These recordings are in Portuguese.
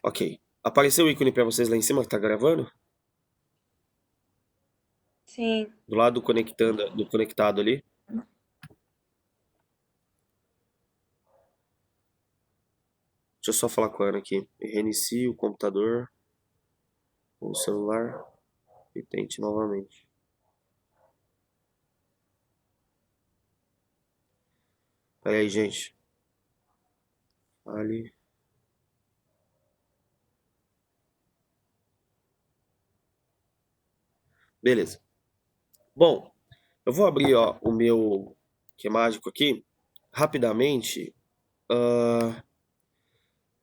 Ok. Apareceu o ícone para vocês lá em cima que tá gravando? Sim. Do lado do conectado ali? Deixa eu só falar com a Ana aqui. Reinicie o computador ou o celular e tente novamente. Pera aí, gente. Ali. Beleza. Bom, eu vou abrir ó, o meu que é mágico aqui rapidamente. Ah,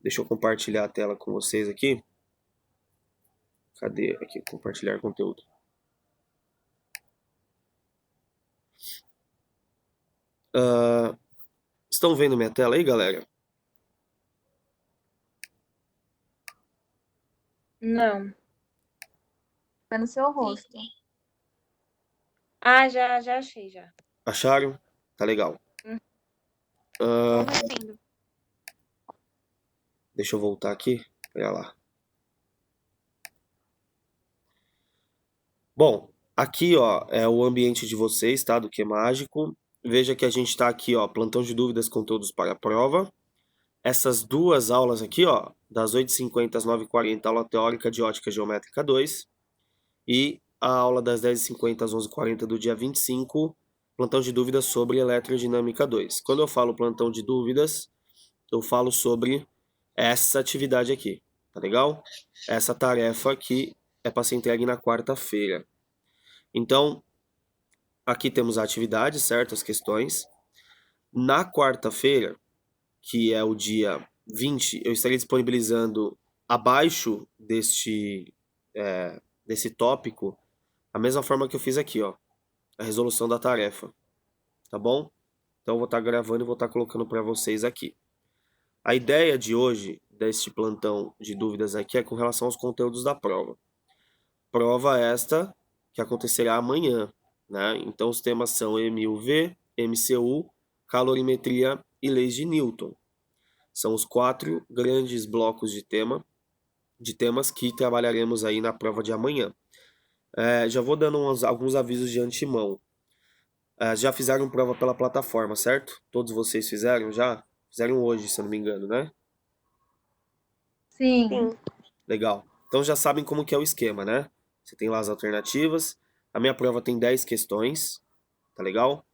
deixa eu compartilhar a tela com vocês aqui. Cadê aqui? Compartilhar conteúdo. Ah, estão vendo minha tela aí, galera? Não. Foi no seu rosto. Ah, já achei, já. Acharam? Tá legal. Tô Ah, vendo. deixa eu voltar aqui. Olha lá. Bom, aqui ó é o ambiente de vocês, tá? Do que é mágico. Veja que a gente tá aqui, ó, plantão de dúvidas, conteúdos para a prova. Essas duas aulas aqui, ó, das 8h50 às 9h40, aula teórica de ótica geométrica 2. E a aula das 10h50 às 11h40 do dia 25, plantão de dúvidas sobre eletrodinâmica 2. Quando eu falo plantão de dúvidas, eu falo sobre essa atividade aqui, tá legal? Essa tarefa que é para ser entregue na quarta-feira. Então, aqui temos a atividade, certo? As questões. Na quarta-feira, que é o dia 20, eu estarei disponibilizando abaixo desse tópico a mesma forma que eu fiz aqui, ó, a resolução da tarefa, tá bom? Então eu vou estar gravando e vou estar colocando para vocês aqui. A ideia de hoje, deste plantão de dúvidas aqui, é com relação aos conteúdos da prova. Prova esta que acontecerá amanhã, né? Então os temas são EMUV, MCU, calorimetria e leis de Newton. São os 4 grandes blocos de temas que trabalharemos aí na prova de amanhã. Já vou dando alguns avisos de antemão. Já fizeram prova pela plataforma, certo? Todos vocês fizeram já? Fizeram hoje, se eu não me engano, né? Sim. Sim. Legal. Então já sabem como que é o esquema, né? Você tem lá as alternativas. A minha prova tem 10 questões, tá legal?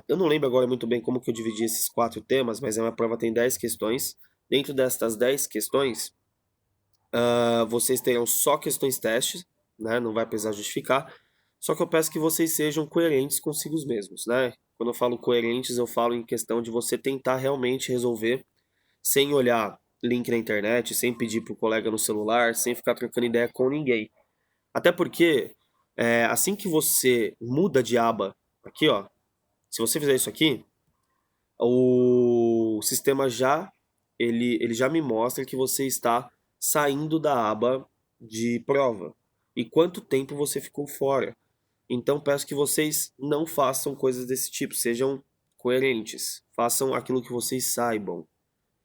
Eu não lembro agora muito bem como que eu dividi esses 4 temas, mas a minha prova tem 10 questões. Dentro destas 10 questões, vocês terão só questões testes, né? Não vai precisar justificar. Só que eu peço que vocês sejam coerentes consigo mesmos, né? Quando eu falo coerentes, eu falo em questão de você tentar realmente resolver sem olhar link na internet, sem pedir pro colega no celular, sem ficar trocando ideia com ninguém. Até porque, assim que você muda de aba, aqui ó, se você fizer isso aqui, o sistema ele já me mostra que você está saindo da aba de prova e quanto tempo você ficou fora. Então peço que vocês não façam coisas desse tipo, sejam coerentes, façam aquilo que vocês saibam,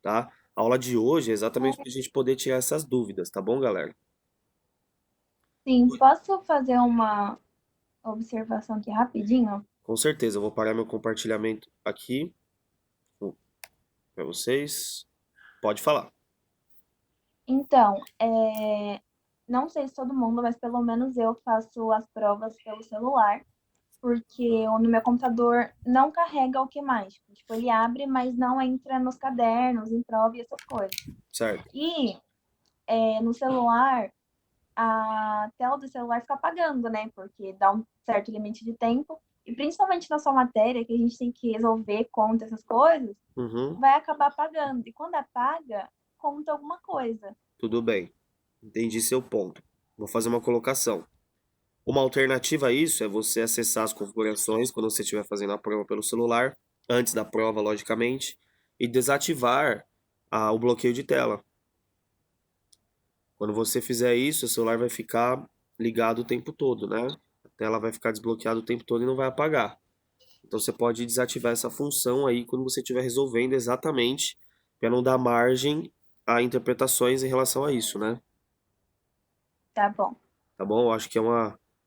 tá? A aula de hoje é exatamente para a gente poder tirar essas dúvidas, tá bom, galera? Sim, posso fazer uma observação aqui rapidinho? Com certeza, eu vou parar meu compartilhamento aqui para vocês. Pode falar. Então, não sei se todo mundo, mas pelo menos eu faço as provas pelo celular, porque no meu computador não carrega o que mágico. Tipo, ele abre, mas não entra nos cadernos, em prova e essas coisas. Certo. E no celular, a tela do celular fica apagando, né? Porque dá um certo limite de tempo. E principalmente na sua matéria, que a gente tem que resolver conta, essas coisas, Uhum, vai acabar apagando. E quando apaga, conta alguma coisa. tudo bem. Entendi seu ponto. Vou fazer uma colocação. Uma alternativa a isso é você acessar as configurações quando você estiver fazendo a prova pelo celular, antes da prova, logicamente, e desativar o bloqueio de tela. Quando você fizer isso, o celular vai ficar ligado o tempo todo, né? A tela vai ficar desbloqueada o tempo todo e não vai apagar. Então você pode desativar essa função aí quando você estiver resolvendo exatamente para não dar margem a interpretações em relação a isso, né? Tá bom. Tá bom? Eu acho que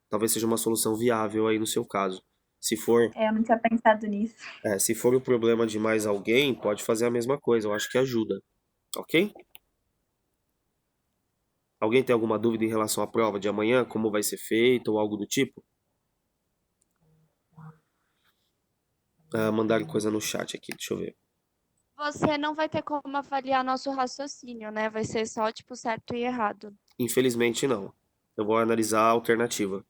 talvez seja uma solução viável aí no seu caso. Se for, Eu não tinha pensado nisso. se for o problema de mais alguém, pode fazer a mesma coisa. Eu acho que ajuda, ok? Alguém tem alguma dúvida em relação à prova de amanhã, como vai ser feita ou algo do tipo? Mandaram coisa no chat aqui, deixa eu ver. Você não vai ter como avaliar nosso raciocínio, né? Vai ser só, tipo, certo e errado. Infelizmente não. Eu vou analisar a alternativa.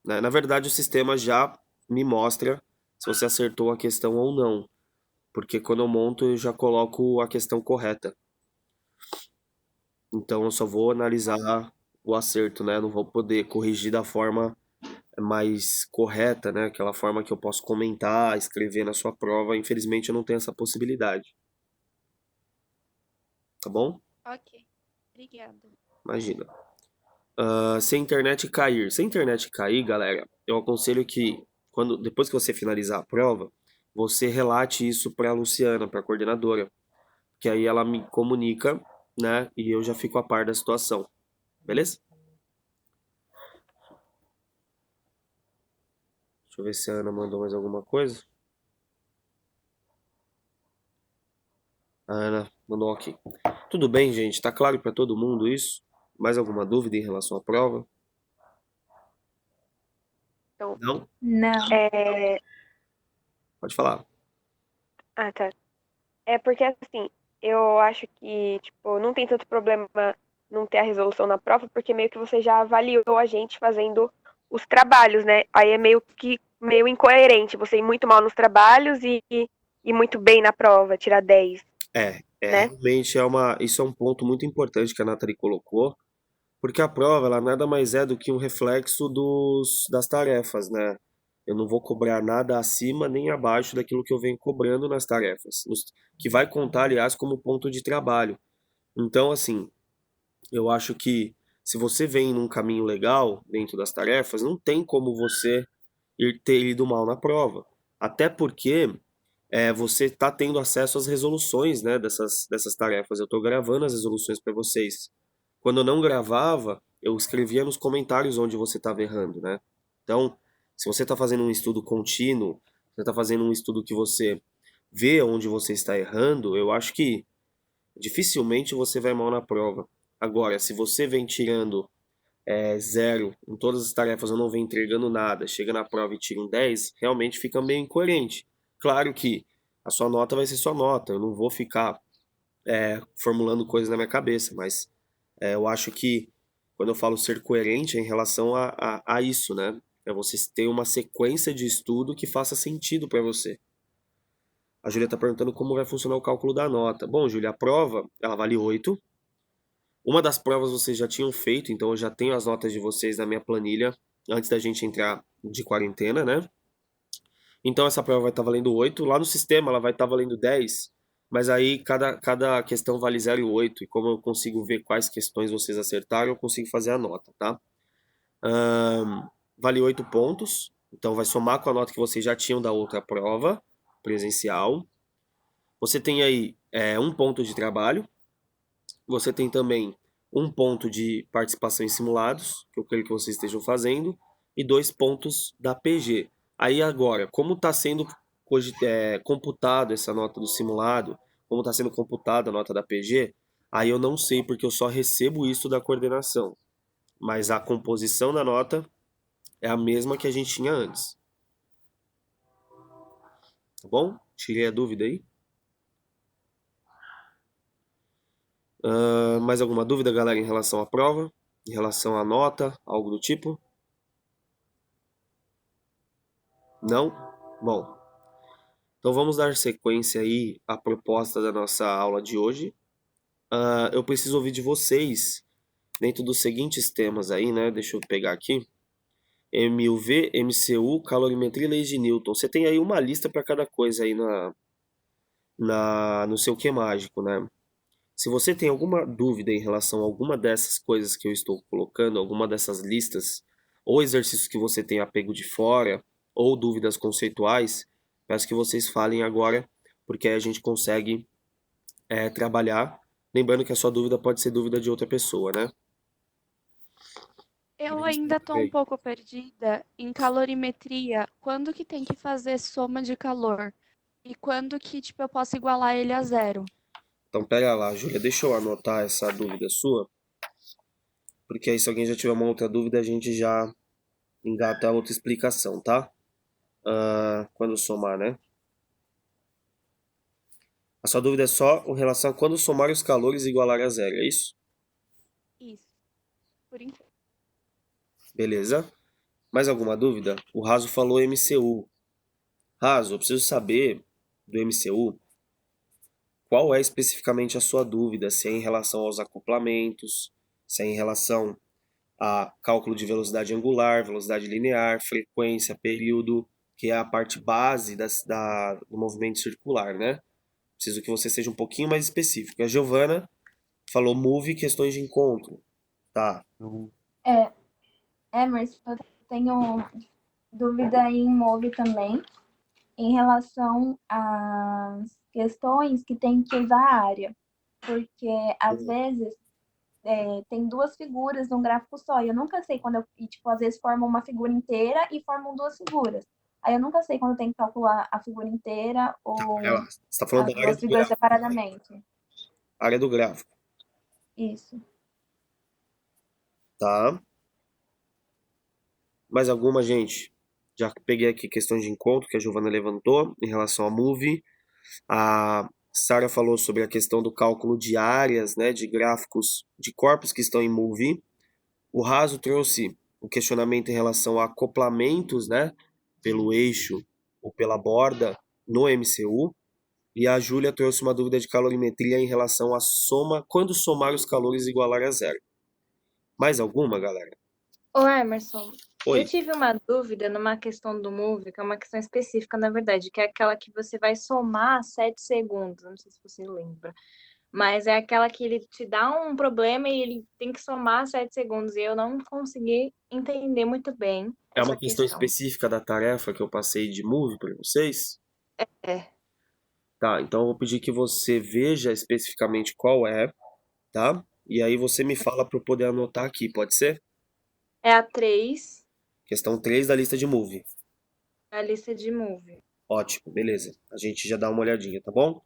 Na verdade, o sistema já me mostra se você acertou a questão ou não, porque quando eu monto eu já coloco a questão correta. Então eu só vou analisar o acerto, né? Não vou poder corrigir da forma mais correta, né? Aquela forma que eu posso comentar, escrever na sua prova. Infelizmente eu não tenho essa possibilidade. Tá bom? Ok. Obrigada. Imagina. Se a internet cair. Se a internet cair, galera, eu aconselho que depois que você finalizar a prova, você relate isso para a Luciana, para a coordenadora, que aí ela me comunica, né? E eu já fico a par da situação. Beleza? Deixa eu ver se a Ana mandou mais alguma coisa. A Ana mandou ok. Tudo bem, gente? Tá claro para todo mundo isso? Mais alguma dúvida em relação à prova? Então, Não? Não. Pode falar. tá. É porque assim, eu acho que, tipo, não tem tanto problema não ter a resolução na prova, porque meio que você já avaliou a gente fazendo os trabalhos, né? Aí é meio incoerente você ir muito mal nos trabalhos e muito bem na prova, tirar 10, né? Realmente isso é um ponto muito importante que a Nathalie colocou, porque a prova, ela nada mais é do que um reflexo das tarefas, né? Eu não vou cobrar nada acima nem abaixo daquilo que eu venho cobrando nas tarefas, que vai contar, aliás, como ponto de trabalho. Então, assim, eu acho que se você vem num caminho legal dentro das tarefas, não tem como você ter ido mal na prova. Até porque você está tendo acesso às resoluções, né, dessas tarefas. Eu estou gravando as resoluções para vocês. Quando eu não gravava, eu escrevia nos comentários onde você estava errando, né? Então, se você está fazendo um estudo contínuo, você está fazendo um estudo que você vê onde você está errando, eu acho que dificilmente você vai mal na prova. Agora, se você vem tirando zero em todas as tarefas, eu não vem entregando nada, chega na prova e tira um 10, realmente fica meio incoerente. Claro que a sua nota vai ser sua nota, eu não vou ficar formulando coisas na minha cabeça, mas eu acho que quando eu falo ser coerente é em relação a isso, né? É você ter uma sequência de estudo que faça sentido para você. A Júlia está perguntando como vai funcionar o cálculo da nota. Bom, Júlia, a prova, ela vale 8. Uma das provas vocês já tinham feito, então eu já tenho as notas de vocês na minha planilha antes da gente entrar de quarentena, né? Então essa prova vai estar valendo 8. Lá no sistema ela vai estar valendo 10, mas aí cada questão vale 0,8. E como eu consigo ver quais questões vocês acertaram, eu consigo fazer a nota, tá? Vale 8 pontos, então vai somar com a nota que vocês já tinham da outra prova presencial. Você tem aí um ponto de trabalho. Você tem também um ponto de participação em simulados, que eu creio que vocês estejam fazendo, e 2 pontos da PG. Aí agora, como está sendo computado essa nota do simulado, como está sendo computada a nota da PG, aí eu não sei porque eu só recebo isso da coordenação. Mas a composição da nota é a mesma que a gente tinha antes. Tá bom? Tirei a dúvida aí. Mais alguma dúvida, galera, em relação à prova? Em relação à nota? Algo do tipo? Não? Bom, então vamos dar sequência aí à proposta da nossa aula de hoje. Eu preciso ouvir de vocês dentro dos seguintes temas aí, né? Deixa eu pegar aqui. MUV, MCU, calorimetria e leis de Newton. Você tem aí uma lista para cada coisa aí no seu Q mágico, né? Se você tem alguma dúvida em relação a alguma dessas coisas que eu estou colocando, alguma dessas listas, ou exercícios que você tenha pego de fora, ou dúvidas conceituais, peço que vocês falem agora, porque aí a gente consegue trabalhar Lembrando que a sua dúvida pode ser dúvida de outra pessoa, né? Eu Me ainda explica tô um aí. pouco perdida em calorimetria. Quando que tem que fazer soma de calor? E quando que, tipo, eu posso igualar ele a zero? Então, pera lá, Júlia, deixa eu anotar essa dúvida sua, porque aí se alguém já tiver uma outra dúvida, a gente já engata a outra explicação, tá? Quando somar, né? A sua dúvida é só em relação a quando somar os calores e igualar a zero, é isso? Isso, por enquanto. Beleza? Mais alguma dúvida? O Raso falou MCU. Raso, eu preciso saber do MCU qual é especificamente a sua dúvida, se é em relação aos acoplamentos, se é em relação a cálculo de velocidade angular, velocidade linear, frequência, período, que é a parte base do movimento circular, né? Preciso que você seja um pouquinho mais específico. A Giovana falou move questões de encontro. Tá. É, Emerson, eu tenho dúvida em Move também, em relação às questões que tem que usar a área. Porque, às vezes, tem duas figuras num gráfico só. E eu nunca sei quando e, tipo, às vezes formam uma figura inteira e formam duas figuras. Aí eu nunca sei quando tem que calcular a figura inteira ou Você está falando as da área duas do figuras gráfico. separadamente. Área do gráfico, Isso. tá? Mais alguma, gente? Já peguei aqui questões de encontro que a Giovana levantou em relação a move. A Sara falou sobre a questão do cálculo de áreas, né, de gráficos de corpos que estão em move. O Raso trouxe o questionamento em relação a acoplamentos, né, pelo eixo ou pela borda no MCU. E a Júlia trouxe uma dúvida de calorimetria em relação à soma, quando somar os calores igualar a zero. Mais alguma, galera? Ô, Emerson, eu Oi. tive uma dúvida numa questão do Move, que é uma questão específica, na verdade, que é aquela que você vai somar 7 segundos. Não sei se você lembra. Mas é aquela que ele te dá um problema e ele tem que somar 7 segundos. E eu não consegui entender muito bem É uma essa questão questão. específica da tarefa que eu passei de move para vocês? É. Tá, então eu vou pedir que você veja especificamente qual é, tá? E aí você me fala para eu poder anotar aqui, pode ser? É a 3 Questão 3 da lista de move. da lista de Move. Ótimo, beleza. A gente já dá uma olhadinha, tá bom?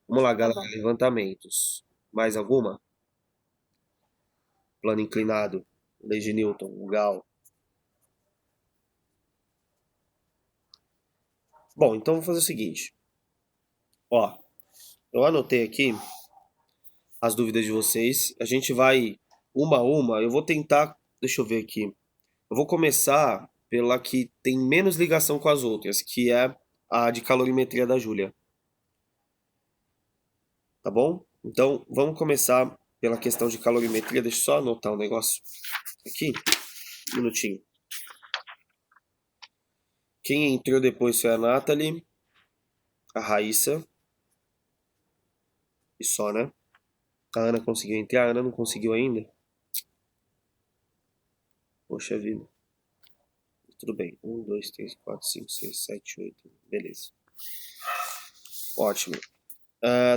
Vamos lá, Tá galera. bom. Levantamentos. Mais alguma? Plano inclinado. Lei de Newton. Gal. Bom, então vou fazer o seguinte. Ó, eu anotei aqui as dúvidas de vocês. A gente vai uma a uma. Eu vou tentar. Deixa eu ver aqui. Eu vou começar pela que tem menos ligação com as outras, que é a de calorimetria da Júlia. Tá bom? Então, vamos começar pela questão de calorimetria. Deixa eu só anotar um negócio aqui. Um minutinho. Quem entrou depois foi a Nathalie, a Raíssa e só, né? A Ana conseguiu entrar, a Ana não conseguiu ainda. Poxa vida. Tudo bem. 1, 2, 3, 4, 5, 6, 7, 8. Beleza. Ótimo.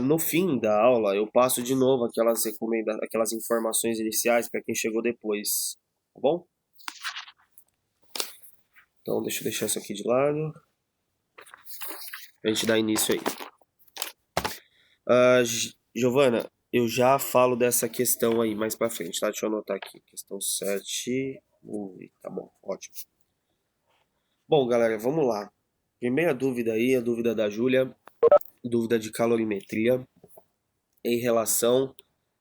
No fim da aula, eu passo de novo aquelas informações iniciais para quem chegou depois. Tá bom? Então, deixa eu deixar isso aqui de lado. Pra gente dar início aí. Giovana, eu já falo dessa questão aí mais pra frente, tá? Deixa eu anotar aqui. Questão 7. Tá bom, ótimo. Bom, galera, vamos lá. Primeira dúvida aí, a dúvida da Júlia, dúvida de calorimetria em relação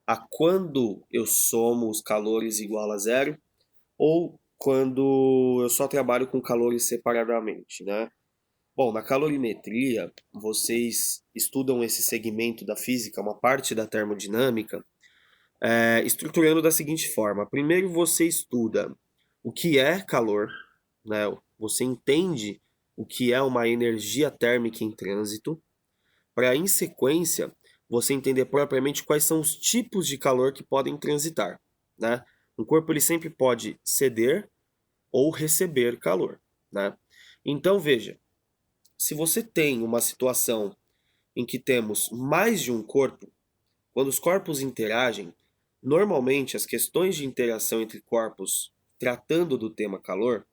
a quando eu somo os calores igual a zero ou quando eu só trabalho com calores separadamente, né? Bom, na calorimetria, vocês estudam esse segmento da física, uma parte da termodinâmica, estruturando da seguinte forma: primeiro você estuda o que é calor, né? Você entende o que é uma energia térmica em trânsito, para em sequência você entender propriamente quais são os tipos de calor que podem transitar, né? Um corpo ele sempre pode ceder ou receber calor, né? Então veja, se você tem uma situação em que temos mais de um corpo, quando os corpos interagem, normalmente as questões de interação entre corpos tratando do tema calor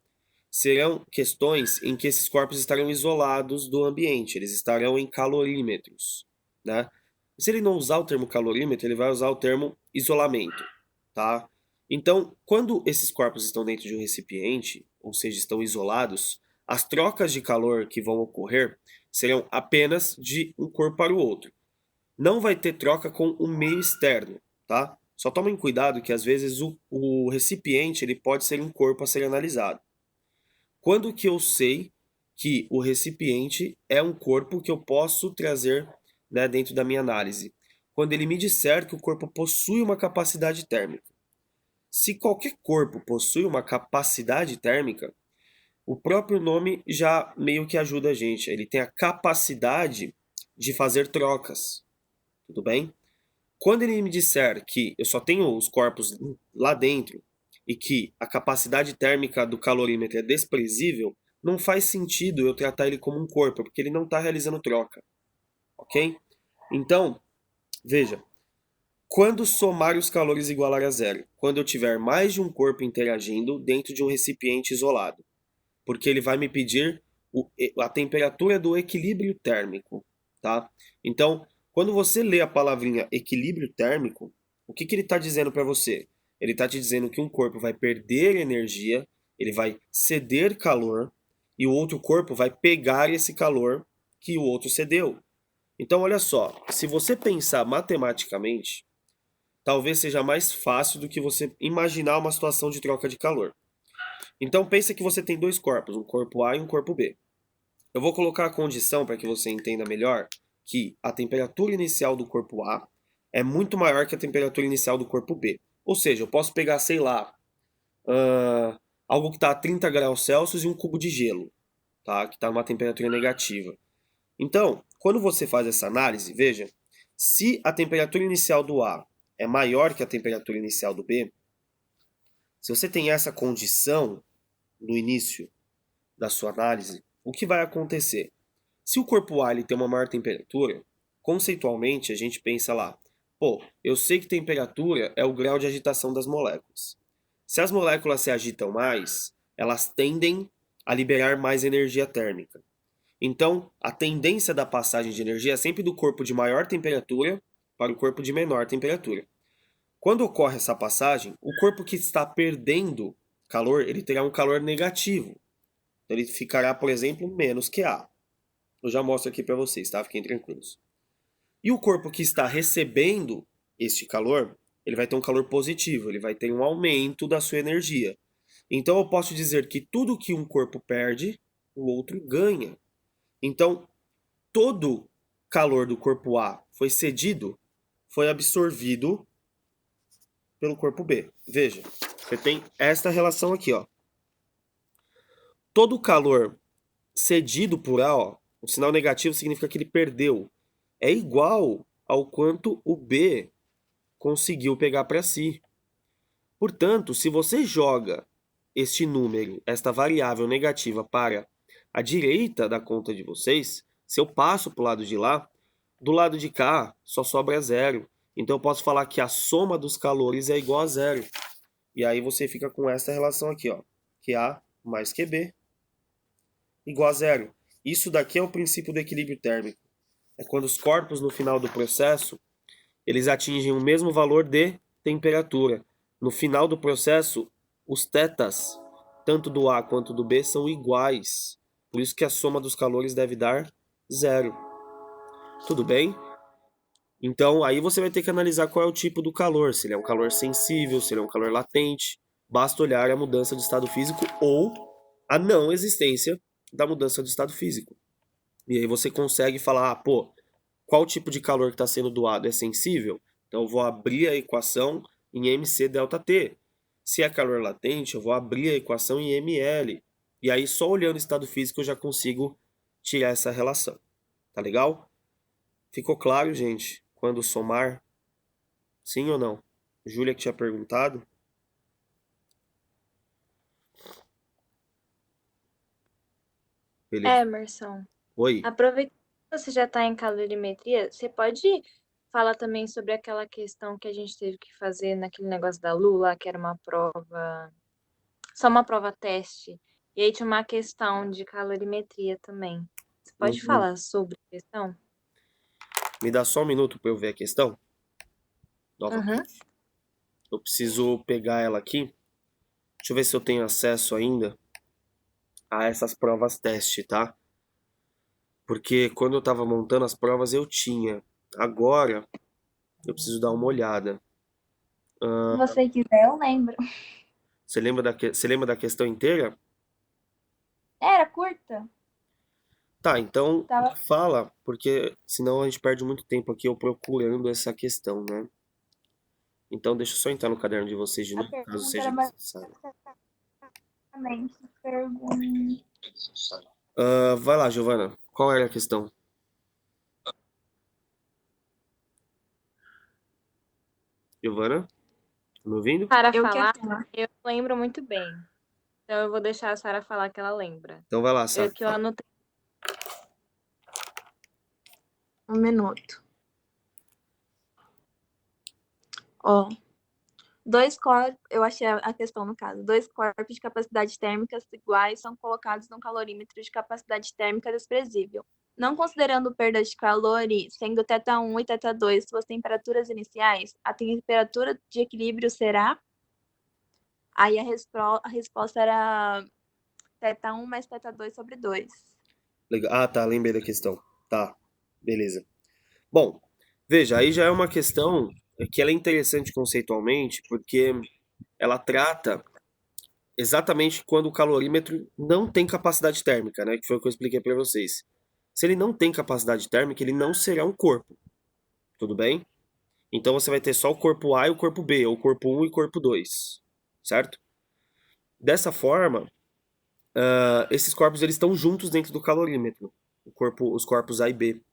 serão questões em que esses corpos estarão isolados do ambiente, eles estarão em calorímetros, né? Se ele não usar o termo calorímetro, ele vai usar o termo isolamento, tá? Então, quando esses corpos estão dentro de um recipiente, ou seja, estão isolados, as trocas de calor que vão ocorrer serão apenas de um corpo para o outro. Não vai ter troca com o meio externo, tá? Só tomem cuidado que às vezes o recipiente ele pode ser um corpo a ser analisado. Quando que eu sei que o recipiente é um corpo que eu posso trazer, né, dentro da minha análise? Quando ele me disser que o corpo possui uma capacidade térmica. Se qualquer corpo possui uma capacidade térmica, o próprio nome já meio que ajuda a gente. Ele tem a capacidade de fazer trocas. Tudo bem? Quando ele me disser que eu só tenho os corpos lá dentro e que a capacidade térmica do calorímetro é desprezível, não faz sentido eu tratar ele como um corpo, porque ele não está realizando troca. Ok? Então, veja, quando somar os calores igualar a zero? Quando eu tiver mais de um corpo interagindo dentro de um recipiente isolado. Porque ele vai me pedir a temperatura do equilíbrio térmico, tá? Então, quando você lê a palavrinha equilíbrio térmico, o que ele está dizendo para você? Ele está te dizendo que um corpo vai perder energia, ele vai ceder calor, e o outro corpo vai pegar esse calor que o outro cedeu. Então, olha só, se você pensar matematicamente, talvez seja mais fácil do que você imaginar uma situação de troca de calor. Então pensa que você tem dois corpos, um corpo A e um corpo B. Eu vou colocar a condição para que você entenda melhor que a temperatura inicial do corpo A é muito maior que a temperatura inicial do corpo B. Ou seja, eu posso pegar, sei lá, algo que está a 30 graus Celsius e um cubo de gelo, tá? Que está numa temperatura negativa. Então, quando você faz essa análise, veja, se a temperatura inicial do A é maior que a temperatura inicial do B, se você tem essa condição no início da sua análise, o que vai acontecer? Se o corpo A ele tem uma maior temperatura, conceitualmente a gente pensa lá, pô, eu sei que temperatura é o grau de agitação das moléculas. Se as moléculas se agitam mais, elas tendem a liberar mais energia térmica. Então, a tendência da passagem de energia é sempre do corpo de maior temperatura para o corpo de menor temperatura. Quando ocorre essa passagem, o corpo que está perdendo calor, ele terá um calor negativo. Então, ele ficará, por exemplo, menos que A. Eu já mostro aqui para vocês, tá? Fiquem tranquilos. E o corpo que está recebendo este calor, ele vai ter um calor positivo, ele vai ter um aumento da sua energia. Então, eu posso dizer que tudo que um corpo perde, o outro ganha. Então, todo calor do corpo A foi cedido, foi absorvido pelo corpo B. Veja, você tem esta relação aqui, ó. Todo calor cedido por A, ó, o sinal negativo significa que ele perdeu. É igual ao quanto o B conseguiu pegar para si. Portanto, se você joga este número, esta variável negativa para a direita da conta de vocês, se eu passo para o lado de lá, do lado de cá só sobra zero. Então eu posso falar que a soma dos calores é igual a zero. E aí você fica com essa relação aqui, ó, que A mais QB igual a zero. Isso daqui é o princípio do equilíbrio térmico. É quando os corpos no final do processo, eles atingem o mesmo valor de temperatura. No final do processo, os tetas, tanto do A quanto do B, são iguais. Por isso que a soma dos calores deve dar zero. Tudo bem? Então, aí você vai ter que analisar qual é o tipo do calor. Se ele é um calor sensível, se ele é um calor latente. Basta olhar a mudança de estado físico ou a não existência da mudança de estado físico. E aí você consegue falar, pô, qual tipo de calor que está sendo doado é sensível? Então eu vou abrir a equação em mc ΔT. Se é calor latente, eu vou abrir a equação em ml. E aí só olhando o estado físico eu já consigo tirar essa relação. Tá legal? Ficou claro, gente? Quando somar? Sim ou não? Júlia que tinha perguntado. Beleza. Emerson, Oi. aproveitando que você já está em calorimetria, você pode fala também sobre aquela questão que a gente teve que fazer naquele negócio da Lula, que era uma prova, só uma prova teste. E aí tinha uma questão de calorimetria também. Você pode Uhum. falar sobre a questão? Me dá só um minuto para eu ver a questão. Novamente. Uhum. Eu preciso pegar ela aqui. Deixa eu ver se eu tenho acesso ainda a essas provas teste, tá? Porque quando eu tava montando as provas eu tinha. Agora eu preciso dar uma olhada. Se você quiser, eu lembro. Você lembra da questão inteira? Era curta? Tá, então Tava... fala, porque senão a gente perde muito tempo aqui eu procurando essa questão, né? Então deixa eu só entrar no caderno de vocês de A novo, caso pergunta seja era necessário. basicamente pergunta. Vai lá, Giovana. Qual era a questão? Giovana, tá me ouvindo? Sara Eu quero falar, falar. eu lembro muito bem. Então eu vou deixar a Sara falar que ela lembra. Então vai lá, Eu Sara. que eu anotei. Um minuto. Ó, dois corpos, eu achei a questão no caso. Dois corpos de capacidade térmica iguais são colocados num calorímetro de capacidade térmica desprezível. Não considerando perda de calor e sendo θ1 e θ2 suas temperaturas iniciais, a temperatura de equilíbrio será. Aí a resposta era θ1 mais θ2 sobre 2. Legal. Ah, tá, lembrei da questão. Tá, beleza. Bom, veja, aí já é uma questão que ela é interessante conceitualmente, porque ela trata exatamente quando o calorímetro não tem capacidade térmica, né? Que foi o que eu expliquei para vocês. Se ele não tem capacidade térmica, ele não será um corpo, tudo bem? Então você vai ter só o corpo A e o corpo B, ou o corpo 1 e o corpo 2, certo? Dessa forma, esses corpos eles estão juntos dentro do calorímetro, os corpos A e B.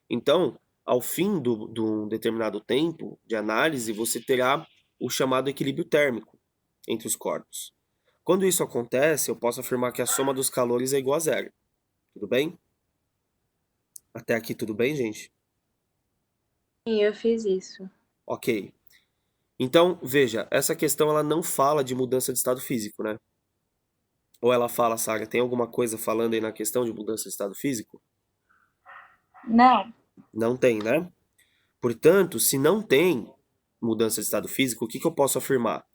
Então, ao fim de um determinado tempo de análise, você terá o chamado equilíbrio térmico entre os corpos. Quando isso acontece, eu posso afirmar que a soma dos calores é igual a zero. Tudo bem? Até aqui tudo bem, gente? Sim, eu fiz isso. Ok. Então, veja, essa questão ela não fala de mudança de estado físico, né? Ou ela fala, Sara, tem alguma coisa falando aí na questão de mudança de estado físico? Não. Não tem, né? Portanto, se não tem mudança de estado físico, o que eu posso afirmar?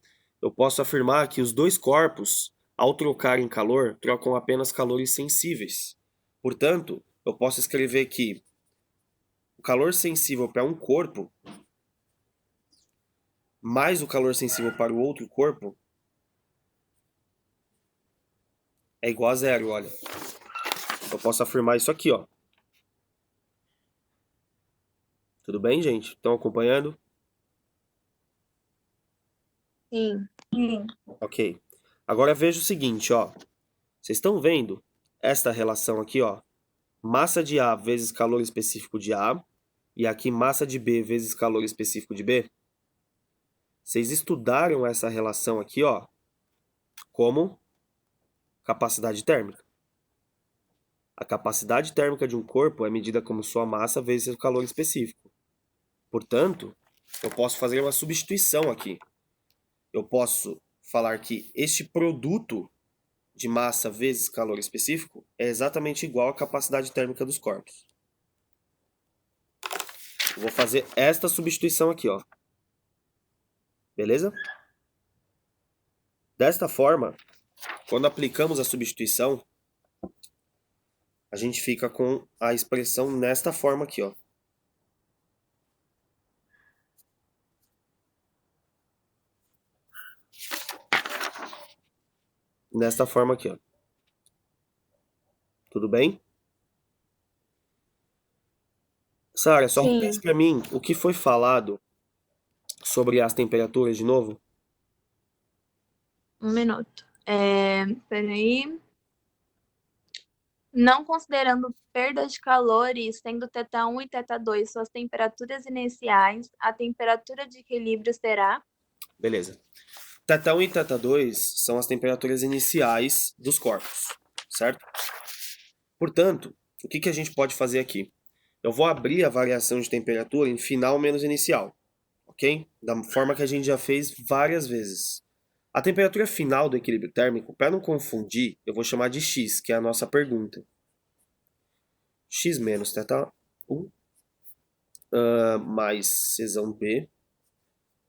Eu posso afirmar que os dois corpos, ao trocarem calor, trocam apenas calores sensíveis. Portanto, eu posso escrever que o calor sensível para um corpo mais o calor sensível para o outro corpo é igual a zero, olha. Eu posso afirmar isso aqui, ó. Tudo bem, gente? Estão acompanhando? Sim. Sim. Ok. Agora veja o seguinte, ó. Vocês estão vendo esta relação aqui, ó? Massa de A vezes calor específico de A. E aqui massa de B vezes calor específico de B. Vocês estudaram essa relação aqui, ó, como capacidade térmica. A capacidade térmica de um corpo é medida como sua massa vezes seu calor específico. Portanto, eu posso fazer uma substituição aqui. Eu posso falar que este produto de massa vezes calor específico é exatamente igual à capacidade térmica dos corpos. Eu vou fazer esta substituição aqui, ó. Beleza? Desta forma, quando aplicamos a substituição, a gente fica com a expressão nesta forma aqui, ó. Nesta forma aqui, ó. Tudo bem? Sara, só Sim. repete para mim o que foi falado sobre as temperaturas de novo. Um minuto. Peraí. Não considerando perda de calor e sendo θ1 e θ2 suas temperaturas iniciais, a temperatura de equilíbrio será. Beleza. θ1 e θ2 são as temperaturas iniciais dos corpos, certo? Portanto, o que a gente pode fazer aqui? eu vou abrir a variação de temperatura em final menos inicial, ok? Da forma que a gente já fez várias vezes. A temperatura final do equilíbrio térmico, para não confundir, eu vou chamar de X, que é a nossa pergunta. X menos θ1 mais Czão B,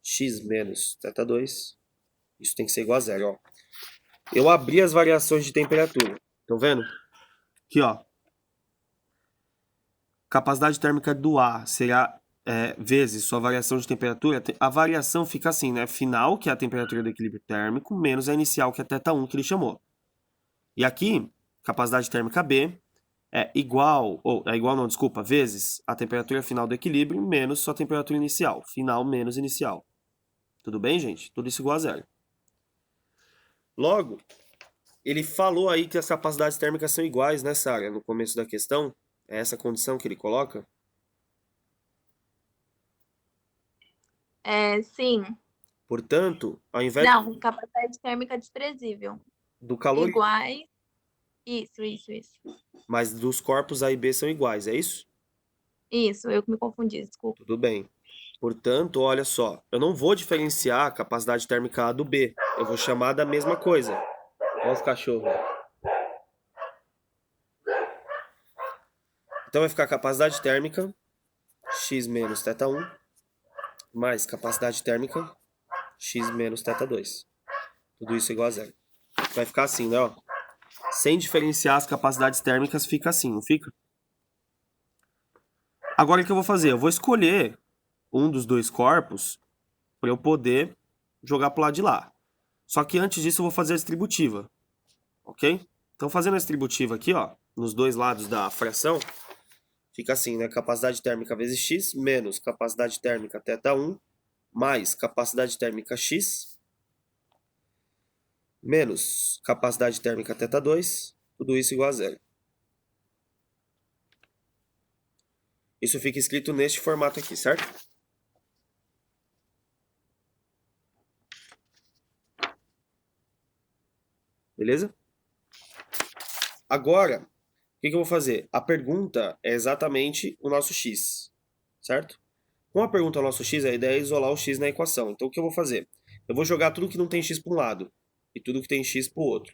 X menos θ2, isso tem que ser igual a zero, ó. Eu abri as variações de temperatura, estão vendo? Aqui, ó. Capacidade térmica do A será vezes sua variação de temperatura. A variação fica assim, né? Final, que é a temperatura do equilíbrio térmico, menos a inicial, que é θ1, que ele chamou. E aqui, capacidade térmica B é igual, vezes a temperatura final do equilíbrio menos sua temperatura inicial. Final menos inicial. Tudo bem, gente? Tudo isso igual a zero. Logo, ele falou aí que as capacidades térmicas são iguais nessa área, no começo da questão. É essa condição que ele coloca? Sim. Portanto, ao invés Não, capacidade térmica desprezível. do calor, Iguais. Isso. mas dos corpos A e B são iguais, é isso? Isso, eu que me confundi, desculpa. Tudo bem. Portanto, olha só, eu não vou diferenciar a capacidade térmica A do B. Eu vou chamar da mesma coisa. Olha os cachorros. Então vai ficar capacidade térmica X menos θ1 mais capacidade térmica X menos θ2. Tudo isso igual a zero. Vai ficar assim, né? Ó. Sem diferenciar as capacidades térmicas, fica assim, não fica? Agora o que eu vou fazer? Eu vou escolher um dos dois corpos para eu poder jogar para o lado de lá. Só que antes disso eu vou fazer a distributiva. Ok? Então fazendo a distributiva aqui, ó, nos dois lados da fração, fica assim, né? Capacidade térmica vezes X menos capacidade térmica θ1 mais capacidade térmica X menos capacidade térmica θ2, tudo isso igual a zero. Isso fica escrito neste formato aqui, certo? Beleza? Agora, o que eu vou fazer? A pergunta é exatamente o nosso x, certo? Com a pergunta ao nosso x, a ideia é isolar o x na equação. Então, o que eu vou fazer? Eu vou jogar tudo que não tem x para um lado e tudo que tem x para o outro.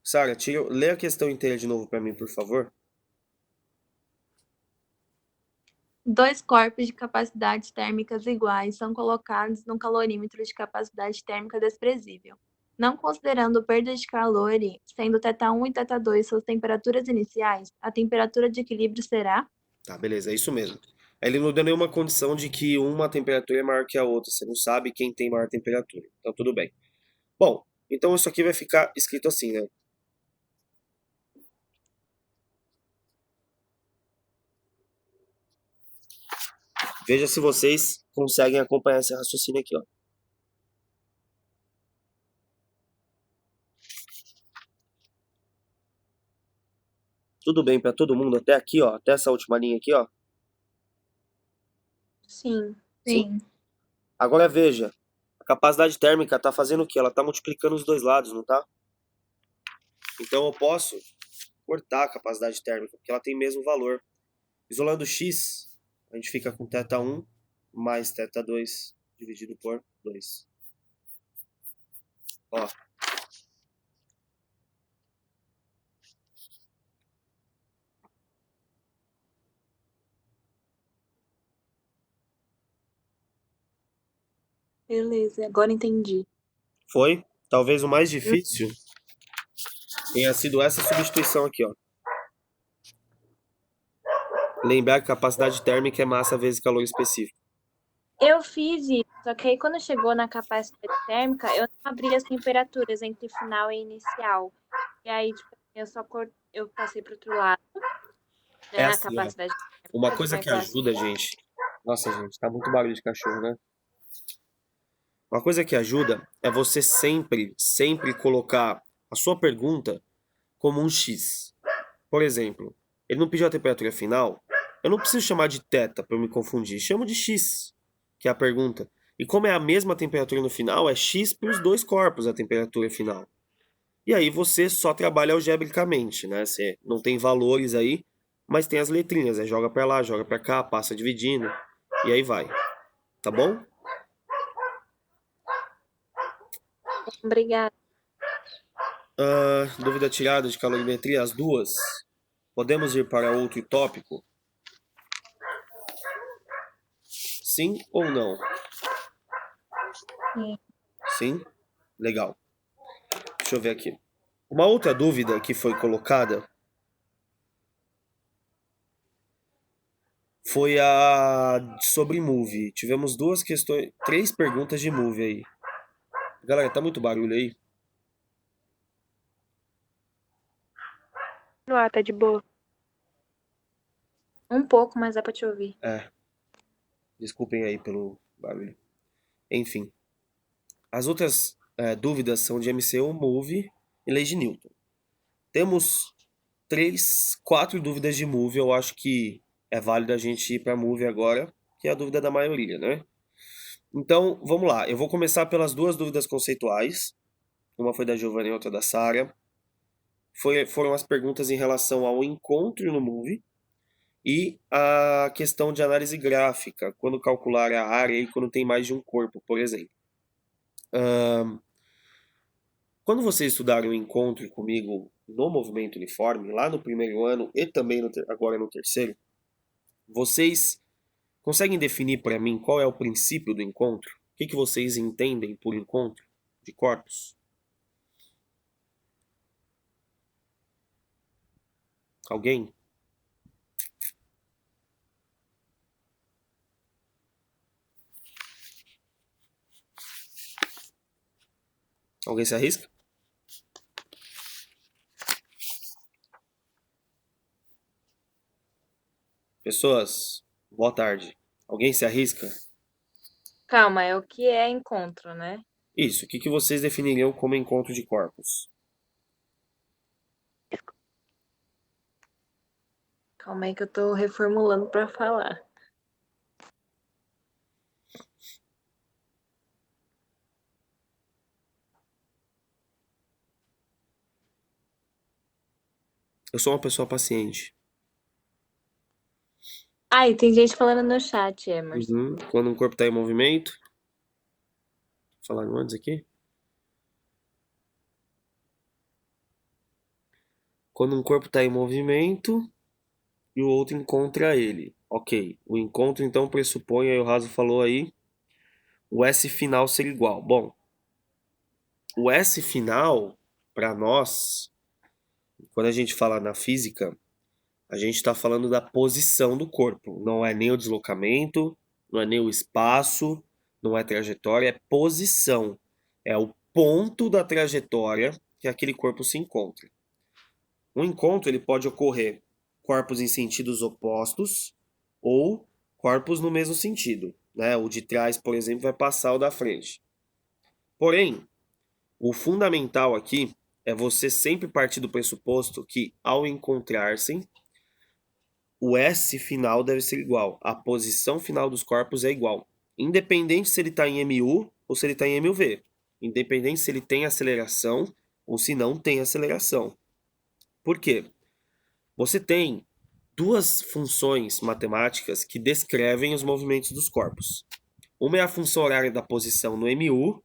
Sara, lê a questão inteira de novo para mim, por favor. Dois corpos de capacidades térmicas iguais são colocados no calorímetro de capacidade térmica desprezível. Não considerando perda de calor e sendo θ1 e θ2 suas temperaturas iniciais, a temperatura de equilíbrio será? Tá, beleza, é isso mesmo. Ele não deu nenhuma condição de que uma temperatura é maior que a outra. Você não sabe quem tem maior temperatura. Então, tudo bem. Bom, então isso aqui vai ficar escrito assim, né? Veja se vocês conseguem acompanhar esse raciocínio aqui, ó. Tudo bem para todo mundo até aqui, ó, até essa última linha aqui, ó. Sim. Sim. Agora veja, a capacidade térmica tá fazendo o quê? Ela tá multiplicando os dois lados, não tá? Então eu posso cortar a capacidade térmica, porque ela tem o mesmo valor. Isolando x, a gente fica com θ1 mais θ2 dividido por 2. Ó. Beleza, agora entendi. Foi? Talvez o mais difícil tenha sido essa substituição aqui, ó. Lembrar que capacidade térmica é massa vezes calor específico. Eu fiz isso, só que aí quando chegou na capacidade térmica, eu não abri as temperaturas entre final e inicial. E aí, tipo, eu passei pro outro lado, né, É a assim, ó. capacidade Uma térmica, coisa que vai ficar ajuda, gente. Nossa, gente, tá muito barulho de cachorro, né? Uma coisa que ajuda é você sempre colocar a sua pergunta como um X. Por exemplo, ele não pediu a temperatura final, eu não preciso chamar de θ para eu me confundir, chamo de X, que é a pergunta. E como é a mesma temperatura no final, é X para os dois corpos a temperatura final. E aí você só trabalha algebricamente, né? Você não tem valores aí, mas tem as letrinhas, né? Joga para lá, joga para cá, passa dividindo, e aí vai. Tá bom? Obrigada. Dúvida tirada de calorimetria, as duas. Podemos ir para outro tópico? Sim ou não? Sim. Sim? Legal. Deixa eu ver aqui. Uma outra dúvida que foi colocada foi a sobre Move. Tivemos duas questões, três perguntas de Move aí. Galera, tá muito barulho aí? Não, tá de boa. Um pouco, mas dá pra te ouvir. Desculpem aí pelo barulho. Enfim, as outras dúvidas são de MCU, Move e lei de Newton. Temos quatro dúvidas de Move. Eu acho que é válido a gente ir para Move agora, que é a dúvida da maioria, né? Então, vamos lá. Eu vou começar pelas duas dúvidas conceituais. Uma foi da Giovanna e outra da Sara. Foram as perguntas em relação ao encontro no Move e a questão de análise gráfica, quando calcular a área e quando tem mais de um corpo, por exemplo. Quando vocês estudaram o encontro comigo no movimento uniforme, lá no primeiro ano e também agora no terceiro, vocês conseguem definir para mim qual é o princípio do encontro? O que vocês entendem por encontro de corpos? Alguém? Alguém se arrisca? Pessoas, boa tarde. Alguém se arrisca? Calma, é o que é encontro, né? Isso, o que vocês definiriam como encontro de corpos? Calma aí que eu tô reformulando pra falar. Eu sou uma pessoa paciente. Ah, e tem gente falando no chat, Emerson. Quando um corpo está em movimento, falaram antes aqui? Quando um corpo está em movimento e o outro encontra ele. Ok, o encontro então pressupõe, aí o Raso falou aí, o S final ser igual. Bom, o S final, para nós, quando a gente fala na física, a gente está falando da posição do corpo. Não é nem o deslocamento, não é nem o espaço, não é trajetória, é posição. É o ponto da trajetória que aquele corpo se encontra. Um encontro ele pode ocorrer corpos em sentidos opostos ou corpos no mesmo sentido. Né? O de trás, por exemplo, vai passar o da frente. Porém, o fundamental aqui é você sempre partir do pressuposto que, ao encontrar-se, o S final deve ser igual. A posição final dos corpos é igual. Independente se ele está em MU ou se ele está em MUV. Independente se ele tem aceleração ou se não tem aceleração. Por quê? Você tem duas funções matemáticas que descrevem os movimentos dos corpos. Uma é a função horária da posição no MU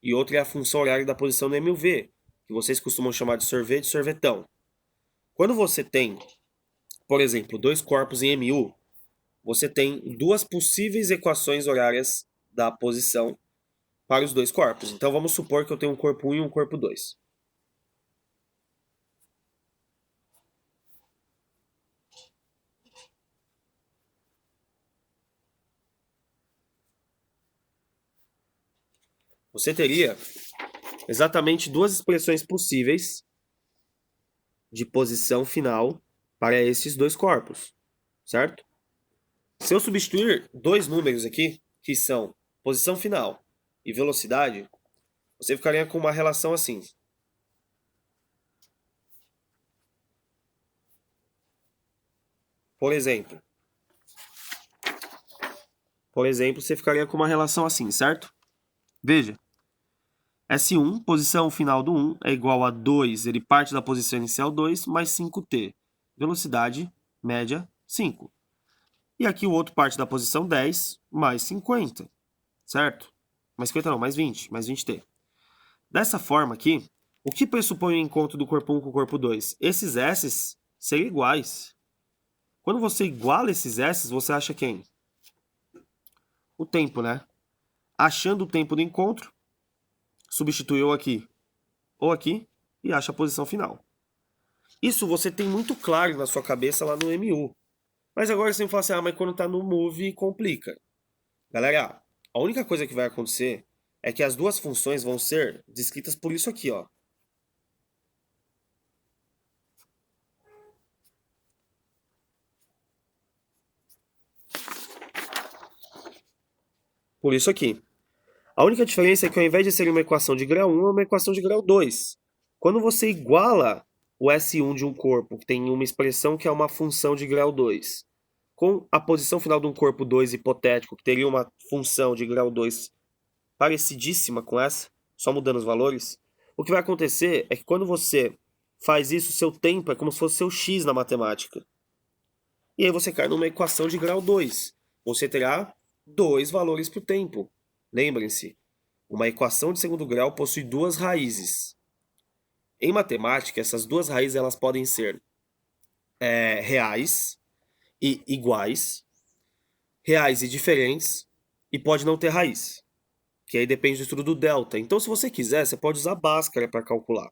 e outra é a função horária da posição no MUV, que vocês costumam chamar de sorvete e sorvetão. Quando você tem, por exemplo, dois corpos em MU, você tem duas possíveis equações horárias da posição para os dois corpos. Então vamos supor que eu tenho um corpo 1 e um corpo 2. Você teria exatamente duas expressões possíveis de posição final para esses dois corpos, certo? Se eu substituir dois números aqui, que são posição final e velocidade, você ficaria com uma relação assim. Por exemplo, você ficaria com uma relação assim, certo? Veja, S1, posição final do 1, é igual a 2, ele parte da posição inicial 2, mais 5t. Velocidade média, 5. E aqui o outro parte da posição 10, mais 50, certo? Mais 50 não, mais 20, mais 20t. Dessa forma aqui, o que pressupõe o encontro do corpo 1 com o corpo 2? Esses S's serem iguais. Quando você iguala esses S's, você acha quem? O tempo, né? Achando o tempo do encontro, substitui ou aqui, e acha a posição final. Isso você tem muito claro na sua cabeça lá no MU. Mas agora você me fala assim, mas quando tá no Move, complica. Galera, a única coisa que vai acontecer é que as duas funções vão ser descritas por isso aqui, ó. Por isso aqui. A única diferença é que ao invés de ser uma equação de grau 1, é uma equação de grau 2. Quando você iguala o S1 de um corpo, que tem uma expressão que é uma função de grau 2, com a posição final de um corpo 2 hipotético, que teria uma função de grau 2 parecidíssima com essa, só mudando os valores, o que vai acontecer é que quando você faz isso, seu tempo é como se fosse seu x na matemática. E aí você cai numa equação de grau 2. Você terá dois valores para o tempo. Lembrem-se, uma equação de segundo grau possui duas raízes. Em matemática, essas duas raízes elas podem ser reais e iguais, reais e diferentes, e pode não ter raiz, que aí depende do estudo do delta. Então, se você quiser, você pode usar Bhaskara para calcular.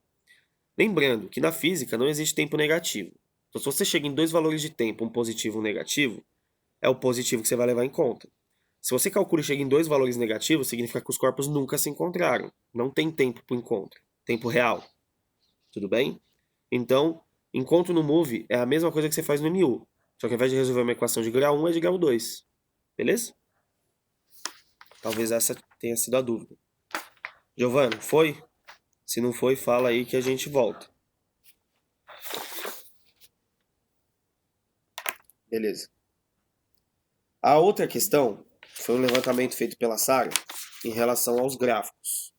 Lembrando que na física não existe tempo negativo. Então, se você chega em dois valores de tempo, um positivo e um negativo, é o positivo que você vai levar em conta. Se você calcula e chega em dois valores negativos, significa que os corpos nunca se encontraram. Não tem tempo para o encontro. Tempo real. Tudo bem? Então, encontro no Move é a mesma coisa que você faz no MU. Só que ao invés de resolver uma equação de grau 1, é de grau 2. Beleza? Talvez essa tenha sido a dúvida. Giovana, foi? Se não foi, fala aí que a gente volta. Beleza. A outra questão foi um levantamento feito pela Sara em relação aos gráficos.